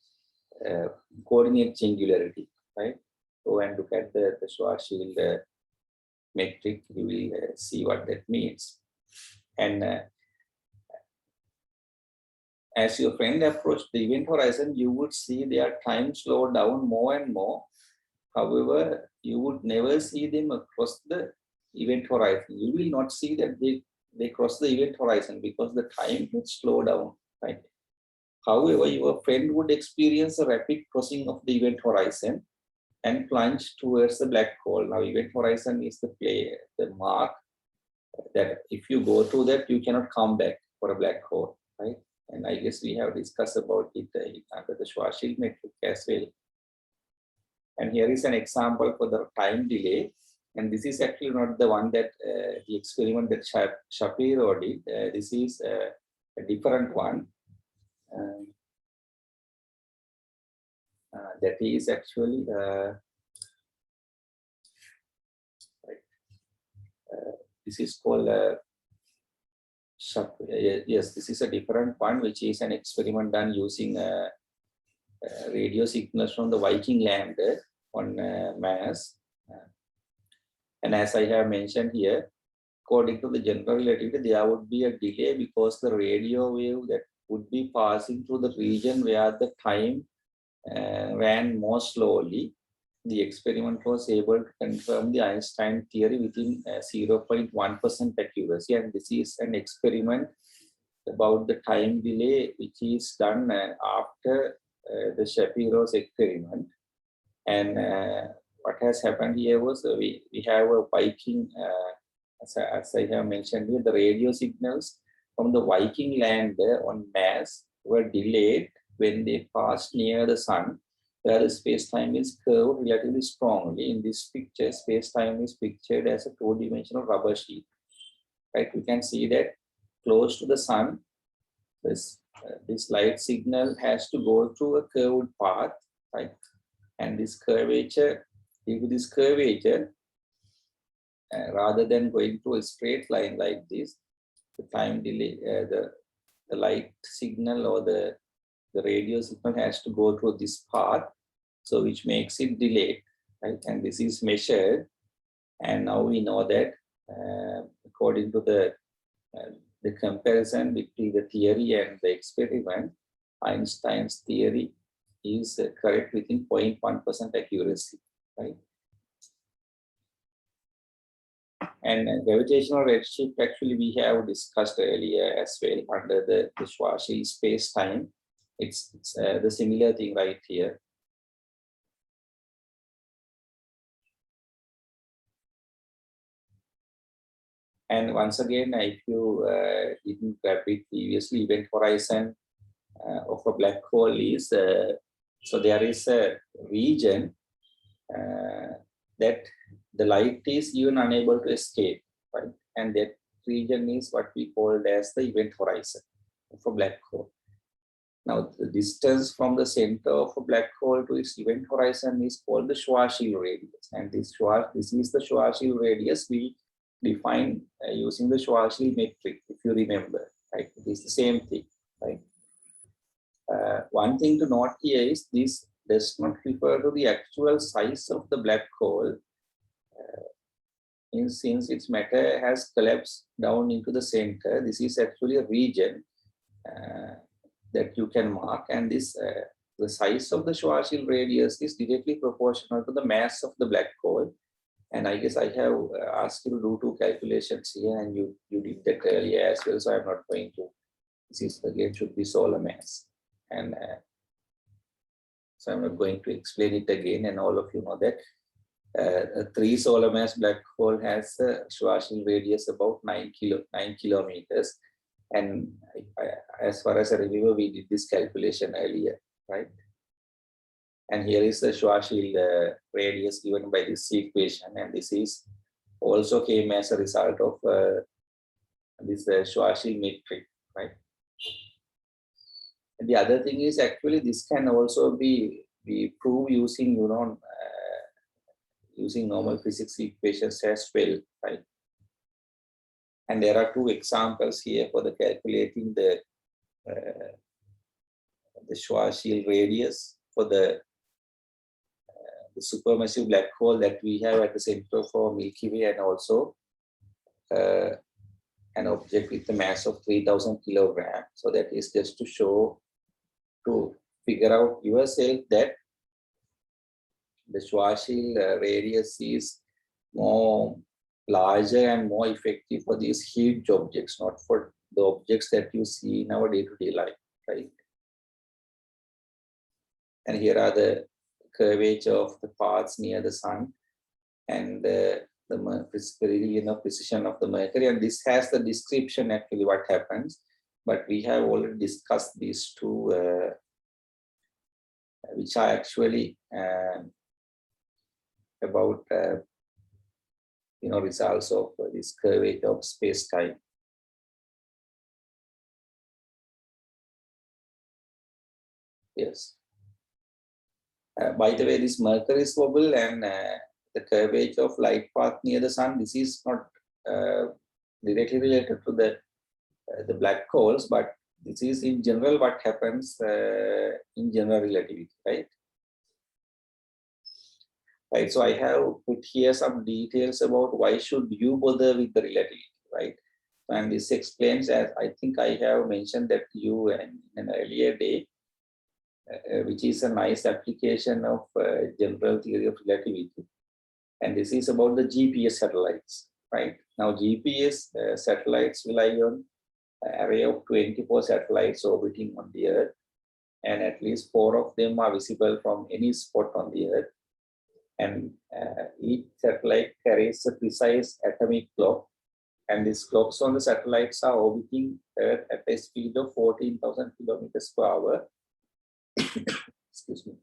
coordinate singularity, right? Go and look at the Schwarzschild metric, you will see what that means. And as your friend approached the event horizon, you would see their time slow down more and more. However, you would never see them across the event horizon. You will not see that they cross the event horizon because the time would slow down, right? However, your friend would experience a rapid crossing of the event horizon and plunge towards the black hole. Now, event horizon is the mark that if you go through that, you cannot come back for a black hole, right? And I guess we have discussed about it under the Schwarzschild metric as well. And here is an example for the time delay. And this is actually not the one that the experiment that Shapiro did. This is a different one. That is actually this is called yes, this is a different one, which is an experiment done using radio signals from the Viking lander on Mars. And as I have mentioned here, according to the general relativity, there would be a delay because the radio wave that would be passing through the region where the time ran more slowly. The experiment was able to confirm the Einstein theory within 0.1% accuracy. And this is an experiment about the time delay, which is done after the Shapiro's experiment. And what has happened here was we have a Viking, as I have mentioned here, the radio signals from the Viking lander on Mars were delayed when they passed near the sun, where the space-time is curved relatively strongly. In this picture, space-time is pictured as a two-dimensional rubber sheet. Right? We can see that close to the sun, this light signal has to go through a curved path, right? And this curvature, due to this curvature, rather than going to a straight line like this, the time delay, the light signal or the radio signal has to go through this path, so which makes it delayed, right? And this is measured, and now we know that according to the comparison between the theory and the experiment, Einstein's theory is correct within 0.1% accuracy, right? And gravitational redshift, actually, we have discussed earlier as well under the Schwarzschild space-time. It's the similar thing right here. And once again, if you didn't grab it previously, event horizon of a black hole is, so there is a region that the light is even unable to escape, right? And that region is what we call as the event horizon of a black hole. Now, the distance from the center of a black hole to its event horizon is called the Schwarzschild radius. And this is the Schwarzschild radius we define using the Schwarzschild metric, if you remember, right? It is the same thing, right? One thing to note here is this does not refer to the actual size of the black hole, since its matter has collapsed down into the center. This is actually a region that you can mark, and this the size of the Schwarzschild radius is directly proportional to the mass of the black hole. And I guess I have asked you to do two calculations here, and you did that earlier as well, so I'm not going to. This is again should be solar mass, and so I'm not going to explain it again, and all of you know that a 3 solar mass black hole has a Schwarzschild radius about 9 kilometers. And as far as I remember, we did this calculation earlier, right? And here is the Schwarzschild radius given by this equation, and this is also came as a result of this Schwarzschild metric, right? And the other thing is actually this can also be proved using using normal physics equations as well, right? And there are two examples here for the calculating the Schwarzschild radius for the supermassive black hole that we have at the center for Milky Way, and also an object with a mass of 3,000 kilograms. So that is just to show, to figure out yourself that the Schwarzschild radius is more larger and more effective for these huge objects, not for the objects that you see in our day-to-day life, right? And here are the curvature of the paths near the sun, and the precision of the Mercury. And this has the description actually what happens, but we have already discussed these two, which are actually about results of this curvature of space-time. Yes. By the way, this Mercury's wobble and the curvature of light path near the sun, this is not directly related to the black holes, but this is in general what happens in general relativity, right? Right. So I have put here some details about why should you bother with the relativity, right? And this explains, as I think I have mentioned that to you in an earlier day, which is a nice application of general theory of relativity. And this is about the GPS satellites, right? Now GPS satellites rely on an array of 24 satellites orbiting on the Earth, and at least 4 of them are visible from any spot on the Earth. And each satellite carries a precise atomic clock, and these clocks on the satellites are orbiting Earth at a speed of 14,000 kilometers per hour. Excuse me.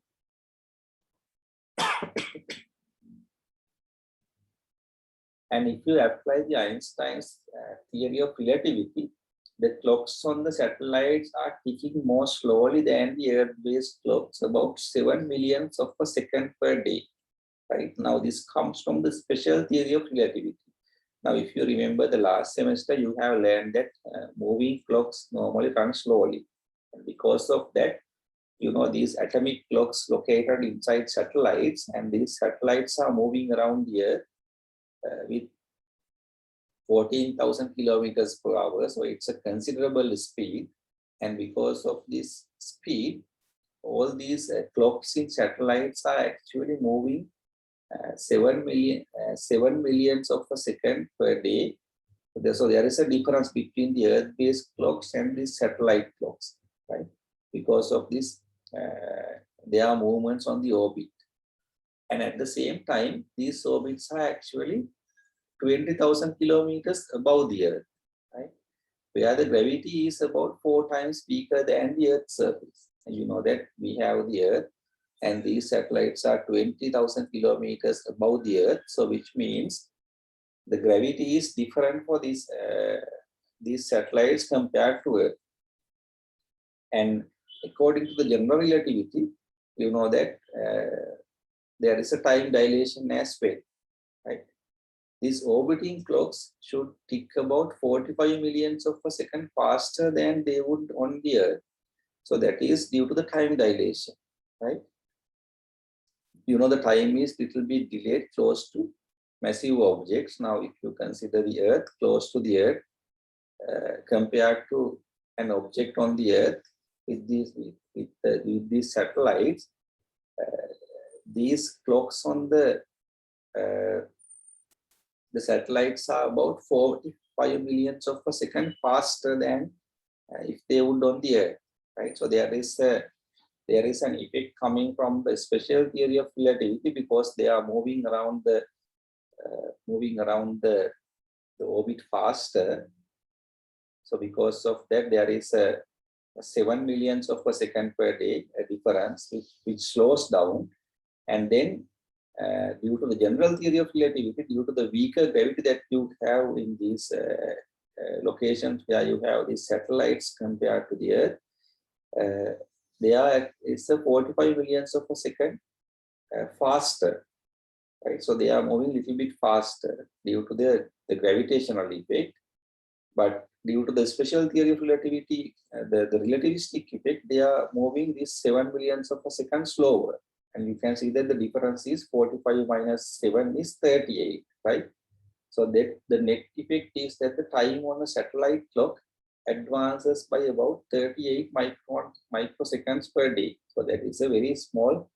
And if you apply the Einstein's theory of relativity, the clocks on the satellites are ticking more slowly than the Earth-based clocks, about 7 millionths of a second per day. Right now, this comes from the special theory of relativity. Now, if you remember the last semester, you have learned that moving clocks normally run slowly. And because of that, these atomic clocks located inside satellites, and these satellites are moving around the Earth with 14,000 kilometers per hour. So it's a considerable speed. And because of this speed, all these clocks in satellites are actually moving 7 millionths of a second per day. So there is a difference between the Earth-based clocks and the satellite clocks, right? because of this, there are movements on the orbit. And at the same time, these orbits are actually 20,000 kilometers above the Earth, right? Where the gravity is about 4 times weaker than the Earth's surface. And you know that we have the Earth, and these satellites are 20,000 kilometers above the Earth. So which means the gravity is different for these satellites compared to Earth. And according to the general relativity, you know that there is a time dilation as well, right? These orbiting clocks should tick about 45 millions of a second faster than they would on the Earth. So that is due to the time dilation, right? You know, the time is little bit delayed close to massive objects. Now, if you consider the Earth close to the Earth compared to an object on the Earth with these satellites, these clocks on the satellites are about 45 millions of a second faster than if they would on the Earth, right? So there is an effect coming from the special theory of relativity because they are moving around the orbit faster. So because of that, there is a 7 millions of a second per day difference, which slows down, and then due to the general theory of relativity, due to the weaker gravity that you have in these locations where you have these satellites compared to the Earth, it's a 45 millions of a second faster, right? So they are moving a little bit faster due to the gravitational effect, but due to the special theory of relativity, the relativistic effect, they are moving this 7 millions of a second slower. And you can see that the difference is 45 minus 7 is 38, right? So that the net effect is that the time on a satellite clock advances by about 38 microseconds per day. So that is a very small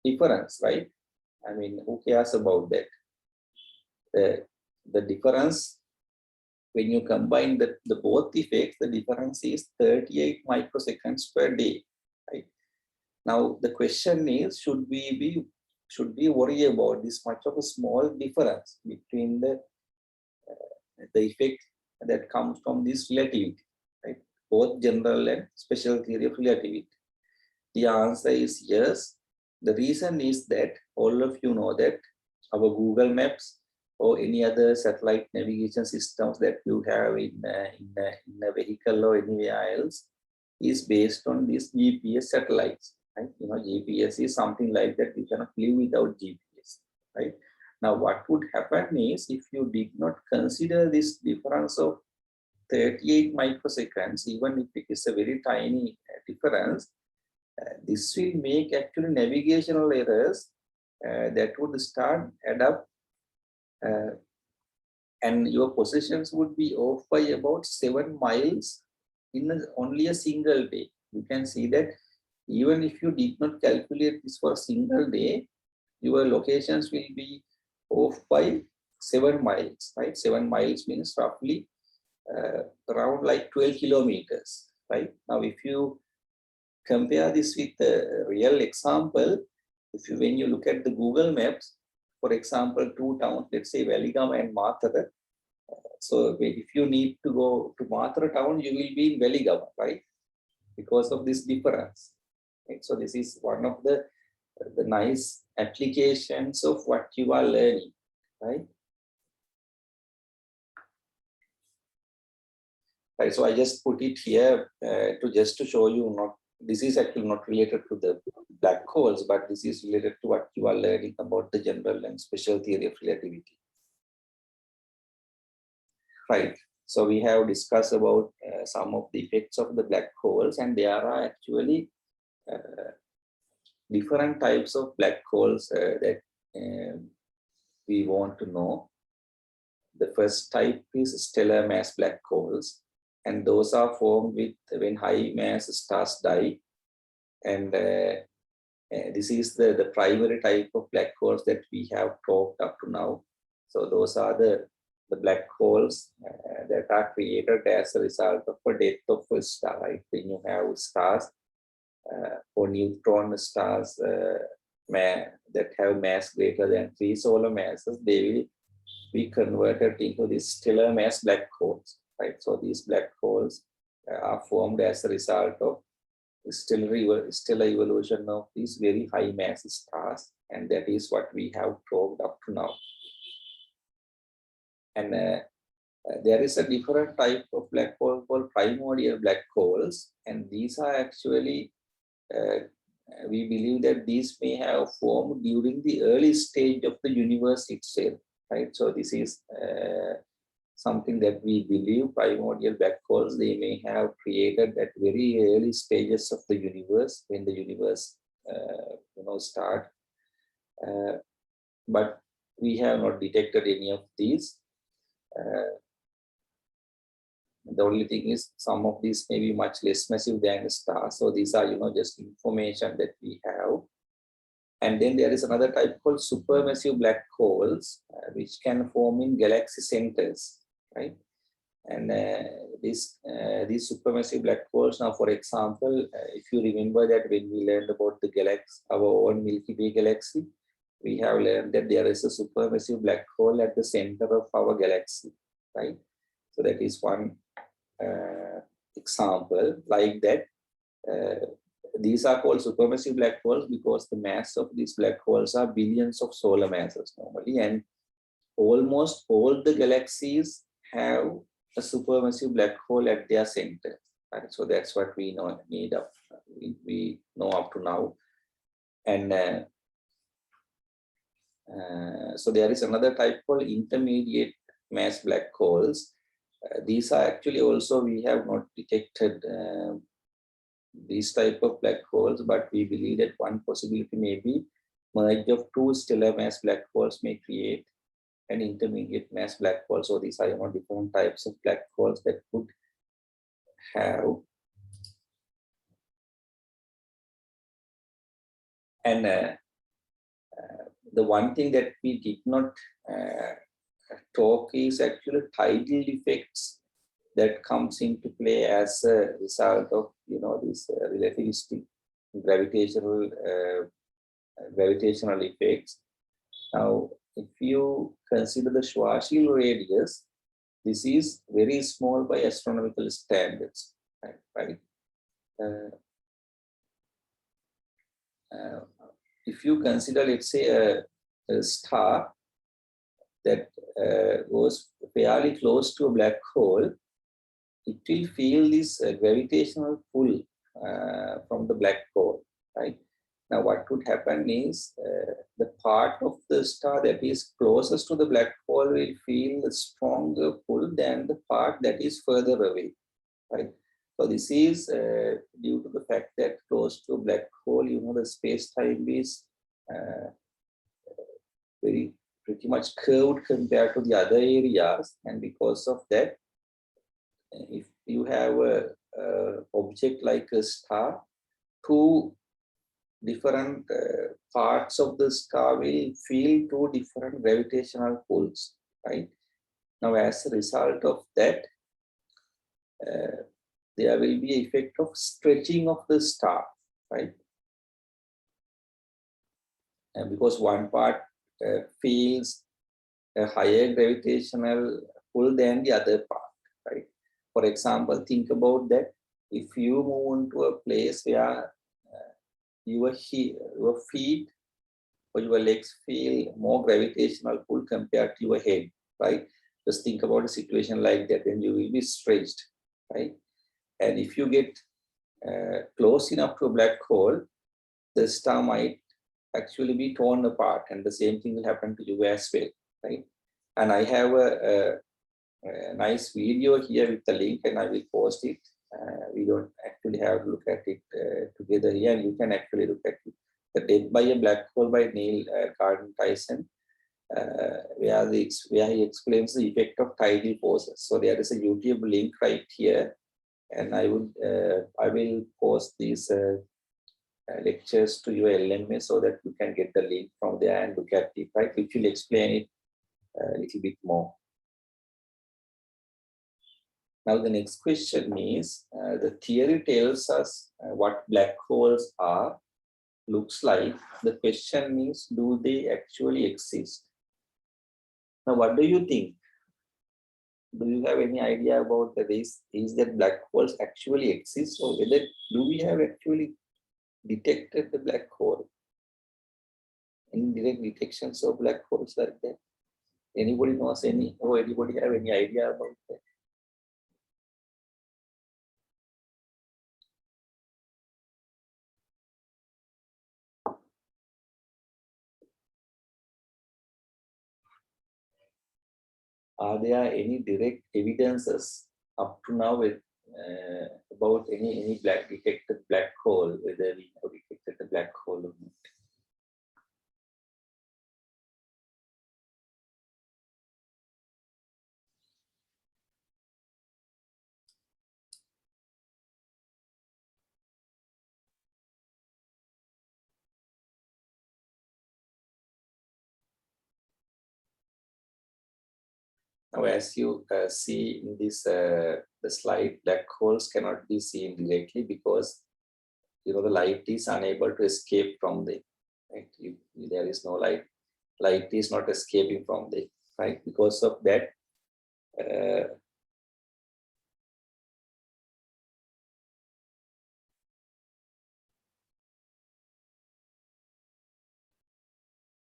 difference, right? I mean, who cares about that? The difference, when you combine the both effects, the difference is 38 microseconds per day, right? Now the question is, should we worry about this much of a small difference between the effect that comes from this relativity, right? Both general and special theory of relativity. The answer is yes. The reason is that all of you know that our Google Maps or any other satellite navigation systems that you have in a vehicle or anywhere else is based on these GPS satellites, right? You know, GPS is something like that. You cannot live without GPS, right? Now, what would happen is if you did not consider this difference of 38 microseconds, even if it is a very tiny difference, this will make actually navigational errors that would start add up, and your positions would be off by about 7 miles in only a single day. You can see that even if you did not calculate this for a single day, your locations will be off by 7 miles, right? 7 miles means roughly around like 12 kilometers, right? Now, if you compare this with a real example, when you look at the Google Maps, for example, 2 towns, let's say Veligam and Mathura. So if you need to go to Mathura town, you will be in Veligam, right? Because of this difference. Right? So this is one of the nice applications of what you are learning, right? Right. So I just put it here to show you, not this is actually not related to the black holes, but this is related to what you are learning about the general and special theory of relativity. Right. So we have discussed about some of the effects of the black holes, and there are actually different types of black holes that we want to know. The first type is stellar mass black holes, and those are formed when high mass stars die. And this is the primary type of black holes that we have talked up to now. So those are the black holes that are created as a result of a death of a star, right? When you have stars for neutron stars that have mass greater than 3 solar masses, they will be converted into these stellar mass black holes, right? So these black holes are formed as a result of stellar evolution of these very high mass stars, and that is what we have talked up to now. And there is a different type of black hole called primordial black holes, and these are actually we believe that these may have formed during the early stage of the universe itself, right? So this is something that we believe primordial black holes, they may have created at very early stages of the universe when the universe start. But we have not detected any of these. The only thing is some of these may be much less massive than stars. So these are, just information that we have. And then there is another type called supermassive black holes, which can form in galaxy centers, right? And these supermassive black holes, now, for example, if you remember that when we learned about the galaxy, our own Milky Way galaxy, we have learned that there is a supermassive black hole at the center of our galaxy, right? So that is one example like that. These are called supermassive black holes because the mass of these black holes are billions of solar masses normally, and almost all the galaxies have a supermassive black hole at their center. Right? So that's what we know we know up to now. And so there is another type called intermediate mass black holes. These are actually also, we have not detected these type of black holes, but we believe that one possibility may be merge of two stellar mass black holes may create an intermediate mass black hole. So these are different types of black holes that could have. And the one thing that we did not talk is actually tidal effects that comes into play as a result of these relativistic gravitational effects. Now, if you consider the Schwarzschild radius, this is very small by astronomical standards, right? If you consider, let's say, a star that goes fairly close to a black hole, it will feel this gravitational pull from the black hole, right? Now, what would happen is the part of the star that is closest to the black hole will feel a stronger pull than the part that is further away, right? So this is due to the fact that close to a black hole, the space-time is pretty much curved compared to the other areas, and because of that, if you have a object like a star, two different parts of the star will feel two different gravitational pulls, right? Now, as a result of that, there will be an effect of stretching of the star, right? And because one part feels a higher gravitational pull than the other part, right? For example, think about that. If you move into a place where your feet or your legs feel more gravitational pull compared to your head, right? Just think about a situation like that, then you will be stretched, right? And if you get close enough to a black hole, the star might actually be torn apart, and the same thing will happen to you as well, right? And I have a nice video here with the link, and I will post it. We don't actually have to look at it together here, and you can actually look at it. The Death by a Black Hole by Neil Gordon Tyson, where he explains the effect of tidal forces. So there is a YouTube link right here, and I will post these lectures to your LMS so that you can get the link from there and look at it, right? Which will explain it a little bit more. Now the next question is, the theory tells us what black holes are, looks like. The question is, do they actually exist? Now, what do you think? Do you have any idea about the race? Is that black holes actually exist, or whether do we have actually detected the black hole? Any direct detections of black holes like that? Anybody knows any, or anybody have any idea about that? Are there any direct evidences up to now with about any detected black hole, whether we have detected a black hole or not? Now, as you see in this the slide, black holes cannot be seen directly because the light is unable to escape from them. Right? There is no light. Light is not escaping from them. Right? Because of that,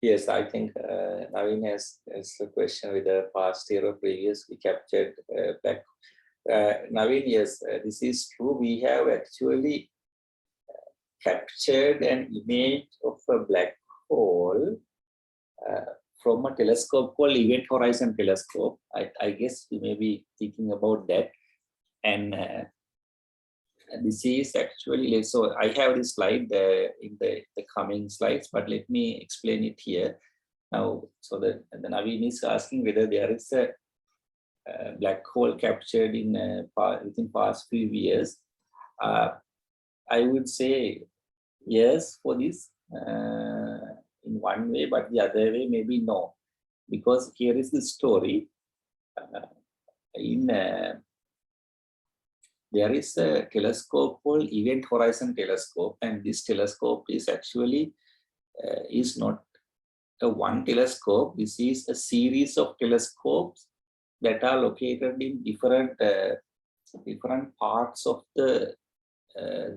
yes, I think Naveen has a question with the past year or previous. We captured black. Naveen, yes, this is true. We have actually captured an image of a black hole from a telescope called Event Horizon Telescope. I guess you may be thinking about that. And this is actually, so I have this slide in the coming slides, but let me explain it here. Now, so the Naveen is asking whether there is a black hole captured in within past few years. I would say yes for this in one way, but the other way maybe no, because here is the story. There is a telescope called Event Horizon Telescope, and this telescope is actually is not a one telescope. This is a series of telescopes that are located in different parts of the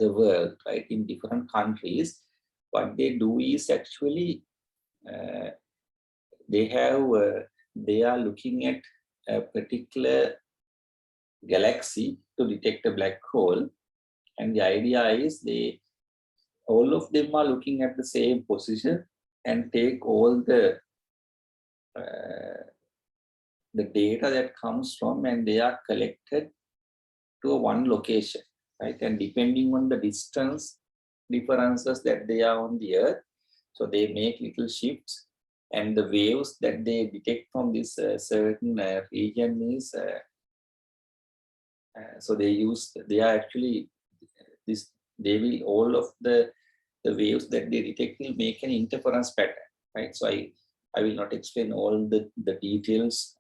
world, right? In different countries. What they do is actually they are looking at a particular galaxy to detect a black hole, and the idea is all of them are looking at the same position and take all the data that comes from, and they are collected to one location, right? And depending on the distance differences that they are on the Earth, so they make little shifts, and the waves that they detect from this certain region is so they are actually this, they will, all of the waves that they detect will make an interference pattern, right? So I will not explain all the details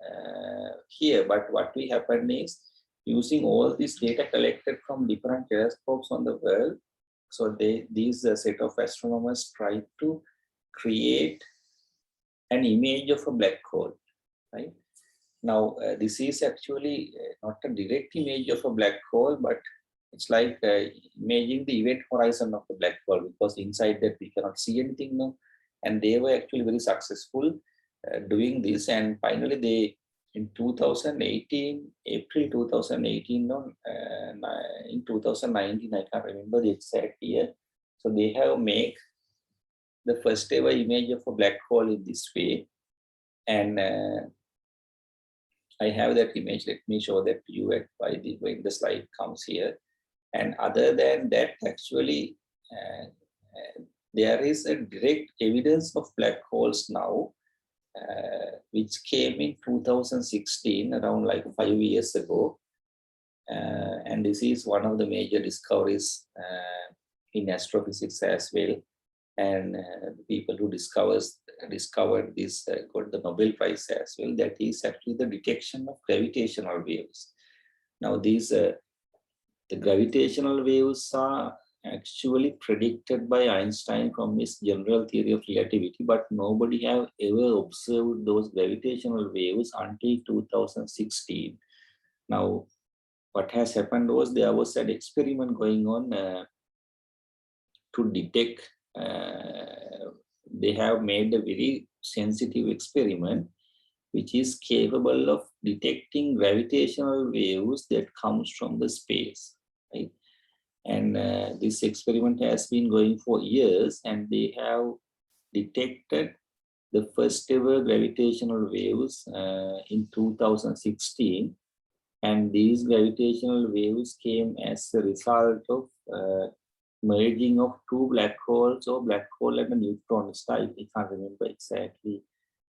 here, but what will happen is, using all this data collected from different telescopes on the world, so these set of astronomers try to create an image of a black hole, right? Now, this is actually not a direct image of a black hole, but it's like imaging the event horizon of the black hole, because inside that we cannot see anything now. And they were actually very successful doing this. And finally, they, in 2018, April 2018, no, in 2019, I can't remember the exact year. So they have made the first ever image of a black hole in this way. And I have that image. Let me show that to you when the slide comes here. And other than that, actually, there is a direct evidence of black holes now, which came in 2016, around like 5 years ago. And this is one of the major discoveries in astrophysics as well. And the people who discovered this got the Nobel Prize as well. That is actually the detection of gravitational waves. Now these the gravitational waves are actually predicted by Einstein from his general theory of relativity, but nobody have ever observed those gravitational waves until 2016. Now, what has happened was there was an experiment going on to detect. They have made a very sensitive experiment which is capable of detecting gravitational waves that comes from the space, right? And this experiment has been going for years, and they have detected the first ever gravitational waves in 2016. And these gravitational waves came as a result of merging of two black holes, or black hole and a neutron star. I can't remember exactly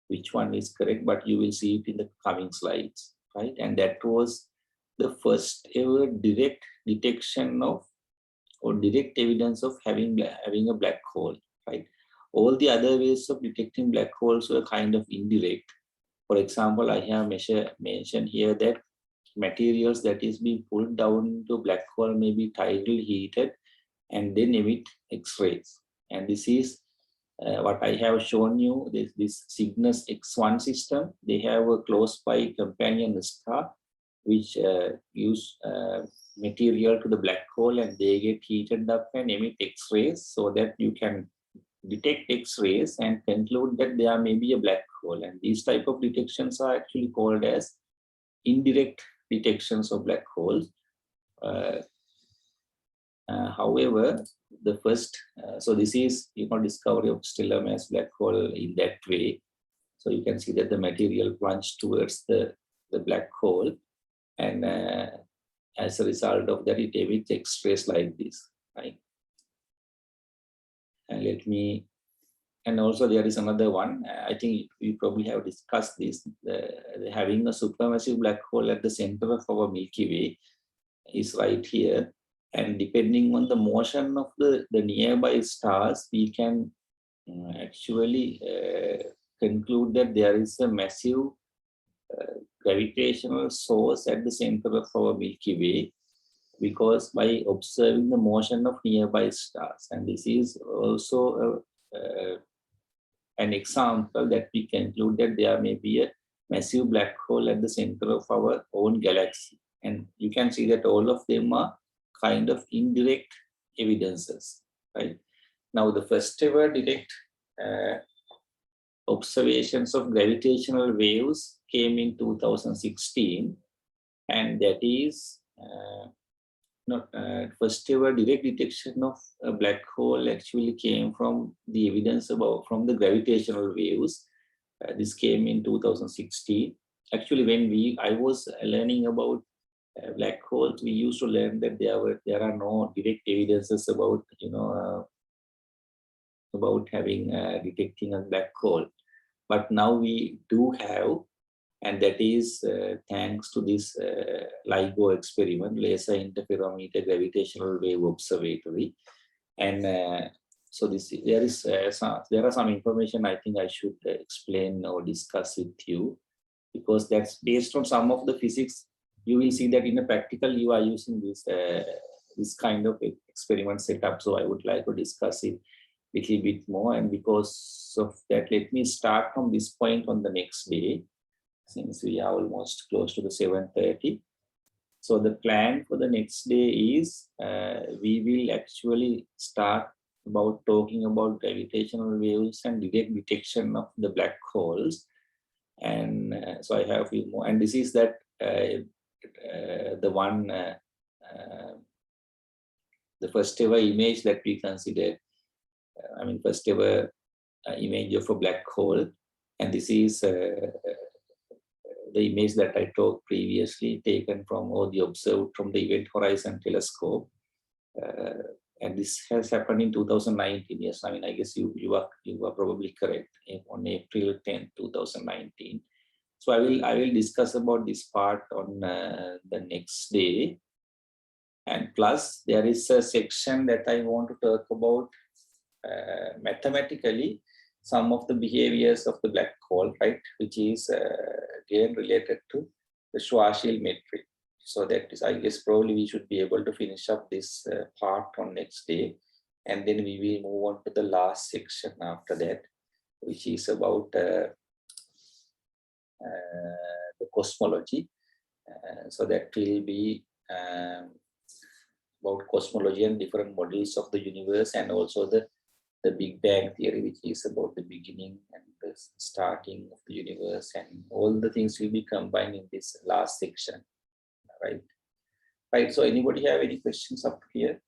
which one is correct, but you will see it in the coming slides, right? And that was the first ever direct detection of, or direct evidence of having a black hole, right? All the other ways of detecting black holes were kind of indirect. For example, I have mentioned here that materials that is being pulled down to black hole may be tidally heated and then emit X-rays. And this is what I have shown you, this Cygnus X1 system. They have a close by companion star which use material to the black hole, and they get heated up and emit X-rays, so that you can detect X-rays and conclude that there may be a black hole. And these type of detections are actually called as indirect detections of black holes. However, the first, so this is discovery of stellar mass black hole in that way. So you can see that the material plunged towards the black hole, and as a result of that, it emits X-rays like this, right? And let me, and also there is another one. I think we probably have discussed this. Having a supermassive black hole at the center of our Milky Way is right here. And depending on the motion of the nearby stars, we can actually conclude that there is a massive gravitational source at the center of our Milky Way, because by observing the motion of nearby stars. And this is also an example that we conclude that there may be a massive black hole at the center of our own galaxy. And you can see that all of them are kind of indirect evidences, right? Now, the first ever direct observations of gravitational waves came in 2016, and that is first ever direct detection of a black hole actually came from the evidence from the gravitational waves. This came in 2016. Actually, when I was learning about black holes, we used to learn that there are no direct evidences about about having detecting a black hole, but now we do have, and that is thanks to this LIGO experiment, Laser Interferometer Gravitational Wave Observatory. And so there are some information I think I should explain or discuss with you, because that's based on some of the physics. You will see that in a practical you are using this kind of experiment setup. So I would like to discuss it a little bit more, and because of that, let me start from this point on the next day, since we are almost close to the 7:30. So the plan for the next day is we will actually start about talking about gravitational waves and direct detection of the black holes. And so I have a few more, and this is that the one, the first ever image that we considered, first ever image of a black hole. And this is the image that I talked previously, taken from, or the observed from the Event Horizon Telescope. And this has happened in 2019. Yes, I guess you are probably correct, on April 10, 2019. So I will discuss about this part on the next day. And plus, there is a section that I want to talk about mathematically some of the behaviors of the black hole, right? Which is again related to the Schwarzschild metric. So that is, I guess, probably we should be able to finish up this part on next day, and then we will move on to the last section after that, which is about the cosmology. So that will be about cosmology and different models of the universe, and also the Big Bang theory, which is about the beginning and the starting of the universe, and all the things will be combined in this last section, right? Right. So anybody have any questions up here?